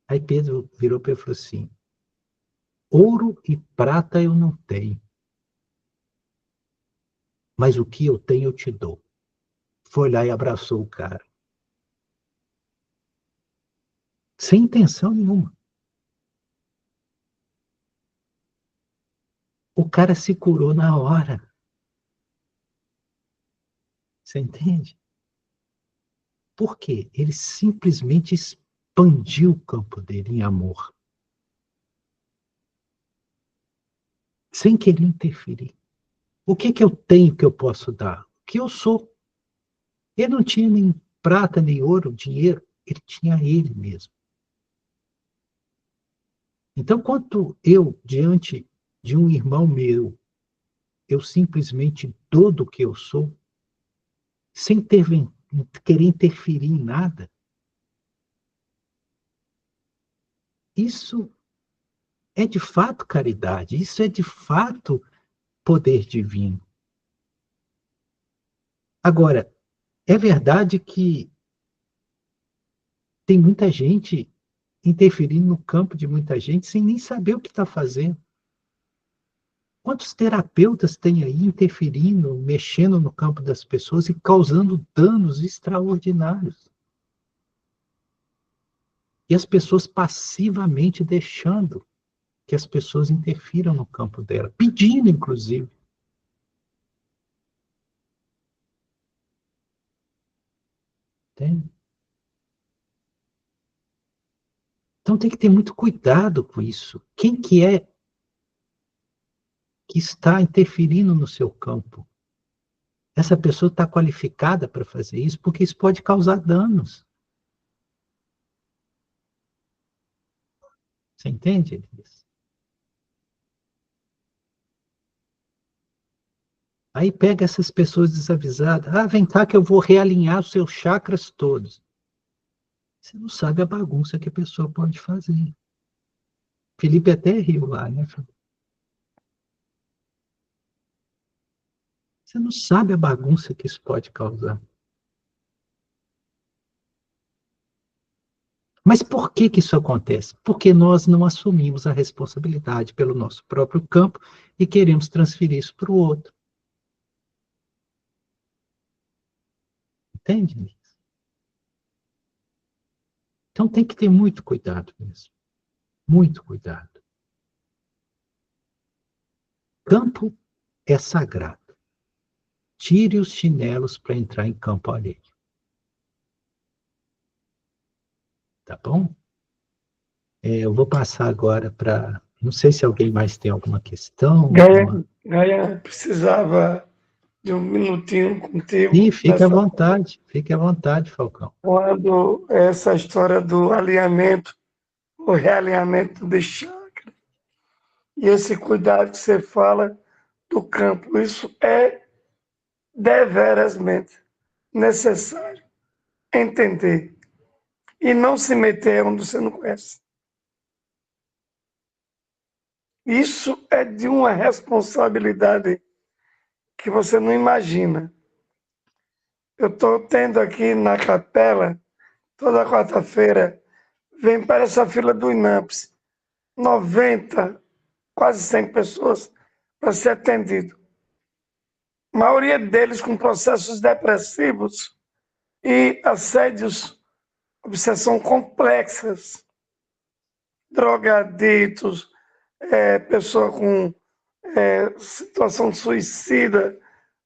Aí Pedro virou para ele e falou assim, ouro e prata eu não tenho, mas o que eu tenho eu te dou. Foi lá e abraçou o cara. Sem intenção nenhuma. O cara se curou na hora. Você entende? Por quê? Ele simplesmente expandiu o campo dele em amor. Sem querer interferir. O que eu tenho que eu posso dar? O que eu sou? Ele não tinha nem prata, nem ouro, dinheiro. Ele tinha ele mesmo. Então, quando eu, diante de um irmão meu, eu simplesmente dou do que eu sou, sem querer interferir em nada, isso é de fato caridade, isso é de fato poder divino. Agora, é verdade que tem muita gente interferindo no campo de muita gente sem nem saber o que está fazendo. Quantos terapeutas tem aí interferindo, mexendo no campo das pessoas e causando danos extraordinários? E as pessoas passivamente deixando que as pessoas interfiram no campo dela, pedindo, inclusive. Entende? Então tem que ter muito cuidado com isso. Quem que é que está interferindo no seu campo? Essa pessoa está qualificada para fazer isso, porque isso pode causar danos. Você entende, Elias? Aí pega essas pessoas desavisadas. Ah, vem cá que eu vou realinhar os seus chakras todos. Você não sabe a bagunça que a pessoa pode fazer. Felipe até riu lá, né? Você não sabe a bagunça que isso pode causar. Mas por que que isso acontece? Porque nós não assumimos a responsabilidade pelo nosso próprio campo e queremos transferir isso para o outro. Entende? Então tem que ter muito cuidado mesmo. Muito cuidado. Campo é sagrado. Tire os chinelos para entrar em campo alheio. Tá bom? Eu vou passar agora para... Não sei se alguém mais tem alguma questão. Gaia, precisava de um minutinho contigo. Sim, fique à vontade, Falcão. Quando essa história do alinhamento, o realinhamento de chakra, e esse cuidado que você fala do campo, isso é deverasmente necessário entender e não se meter onde você não conhece. Isso é de uma responsabilidade que você não imagina. Eu estou tendo aqui na capela, toda quarta-feira, vem para essa fila do INAMPS, 90, quase 100 pessoas para ser atendido. A maioria deles com processos depressivos e assédios, obsessão complexas, drogaditos, pessoa com situação de suicida,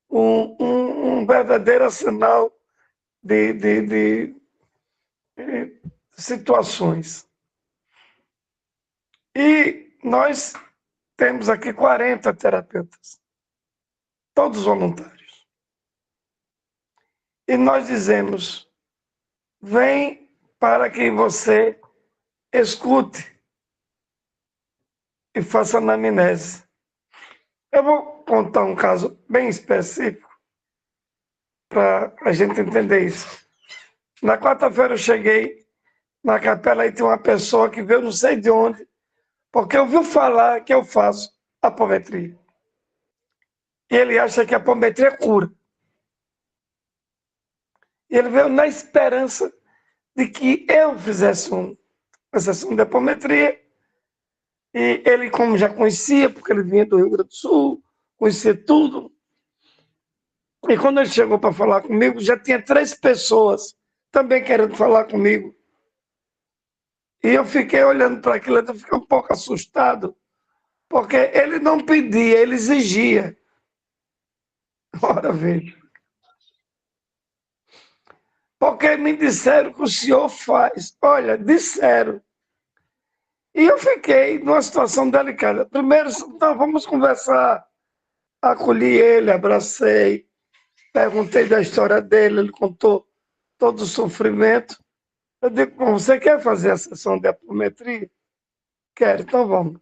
um verdadeiro arsenal de situações. E nós temos aqui 40 terapeutas, todos voluntários. E nós dizemos, vem para que você escute e faça anamnese. Eu vou contar um caso bem específico para a gente entender isso. Na quarta-feira eu cheguei na capela e tem uma pessoa que veio não sei de onde, porque ouviu falar que eu faço apometria. E ele acha que a apometria cura. E ele veio na esperança de que eu fizesse uma sessão de apometria. E ele, como já conhecia, porque ele vinha do Rio Grande do Sul, conhecia tudo. E quando ele chegou para falar comigo, já tinha 3 pessoas também querendo falar comigo. E eu fiquei olhando para aquilo, eu fiquei um pouco assustado, porque ele não pedia, ele exigia. Ora, veja. Porque me disseram que o senhor faz. Olha, disseram. E eu fiquei numa situação delicada. Primeiro, então, vamos conversar. Acolhi ele, abracei, perguntei da história dele, ele contou todo o sofrimento. Eu digo, você quer fazer a sessão de apometria? Quero, então vamos.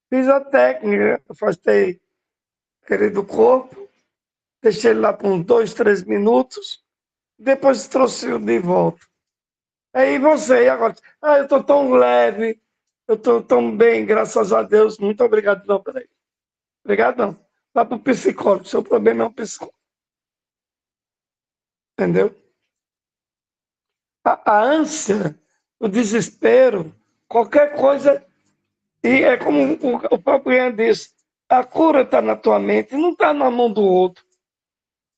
Fiz a técnica, afastei ele do corpo, deixei ele lá por uns 2, 3 minutos, depois trouxe de volta. Aí você, agora, eu estou tão leve, eu estou tão bem, graças a Deus, muito obrigado. Não, peraí. Obrigado, não. Vá para o psicólogo, seu problema é um psicólogo. Entendeu? A ânsia, o desespero, qualquer coisa, e é como o próprio Ian disse, a cura está na tua mente, não está na mão do outro.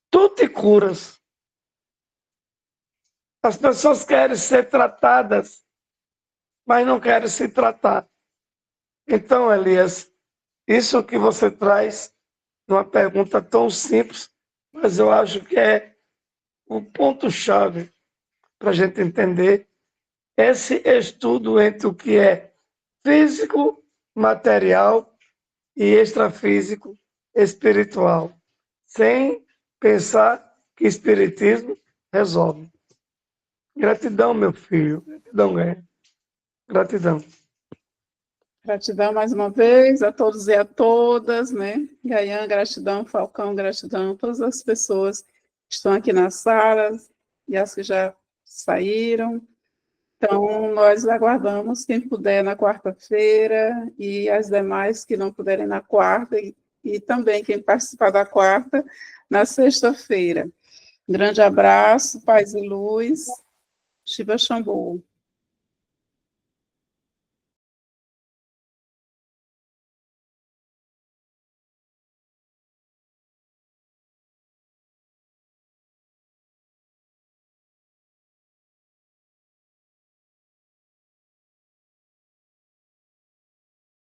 Tu te curas. As pessoas querem ser tratadas, mas não querem se tratar. Então, Elias, isso que você traz, uma pergunta tão simples, mas eu acho que é o ponto-chave para a gente entender esse estudo entre o que é físico, material e extrafísico, espiritual, sem pensar que espiritismo resolve. Gratidão, meu filho. Gratidão, Gaia. Gratidão. Gratidão mais uma vez a todos e a todas, né? Gaian, gratidão, Falcão, gratidão, todas as pessoas que estão aqui na sala e as que já saíram. Então, nós aguardamos quem puder na quarta-feira e as demais que não puderem na quarta e também quem participar da quarta na sexta-feira. Grande abraço, paz e luz. Shiva Shambhu.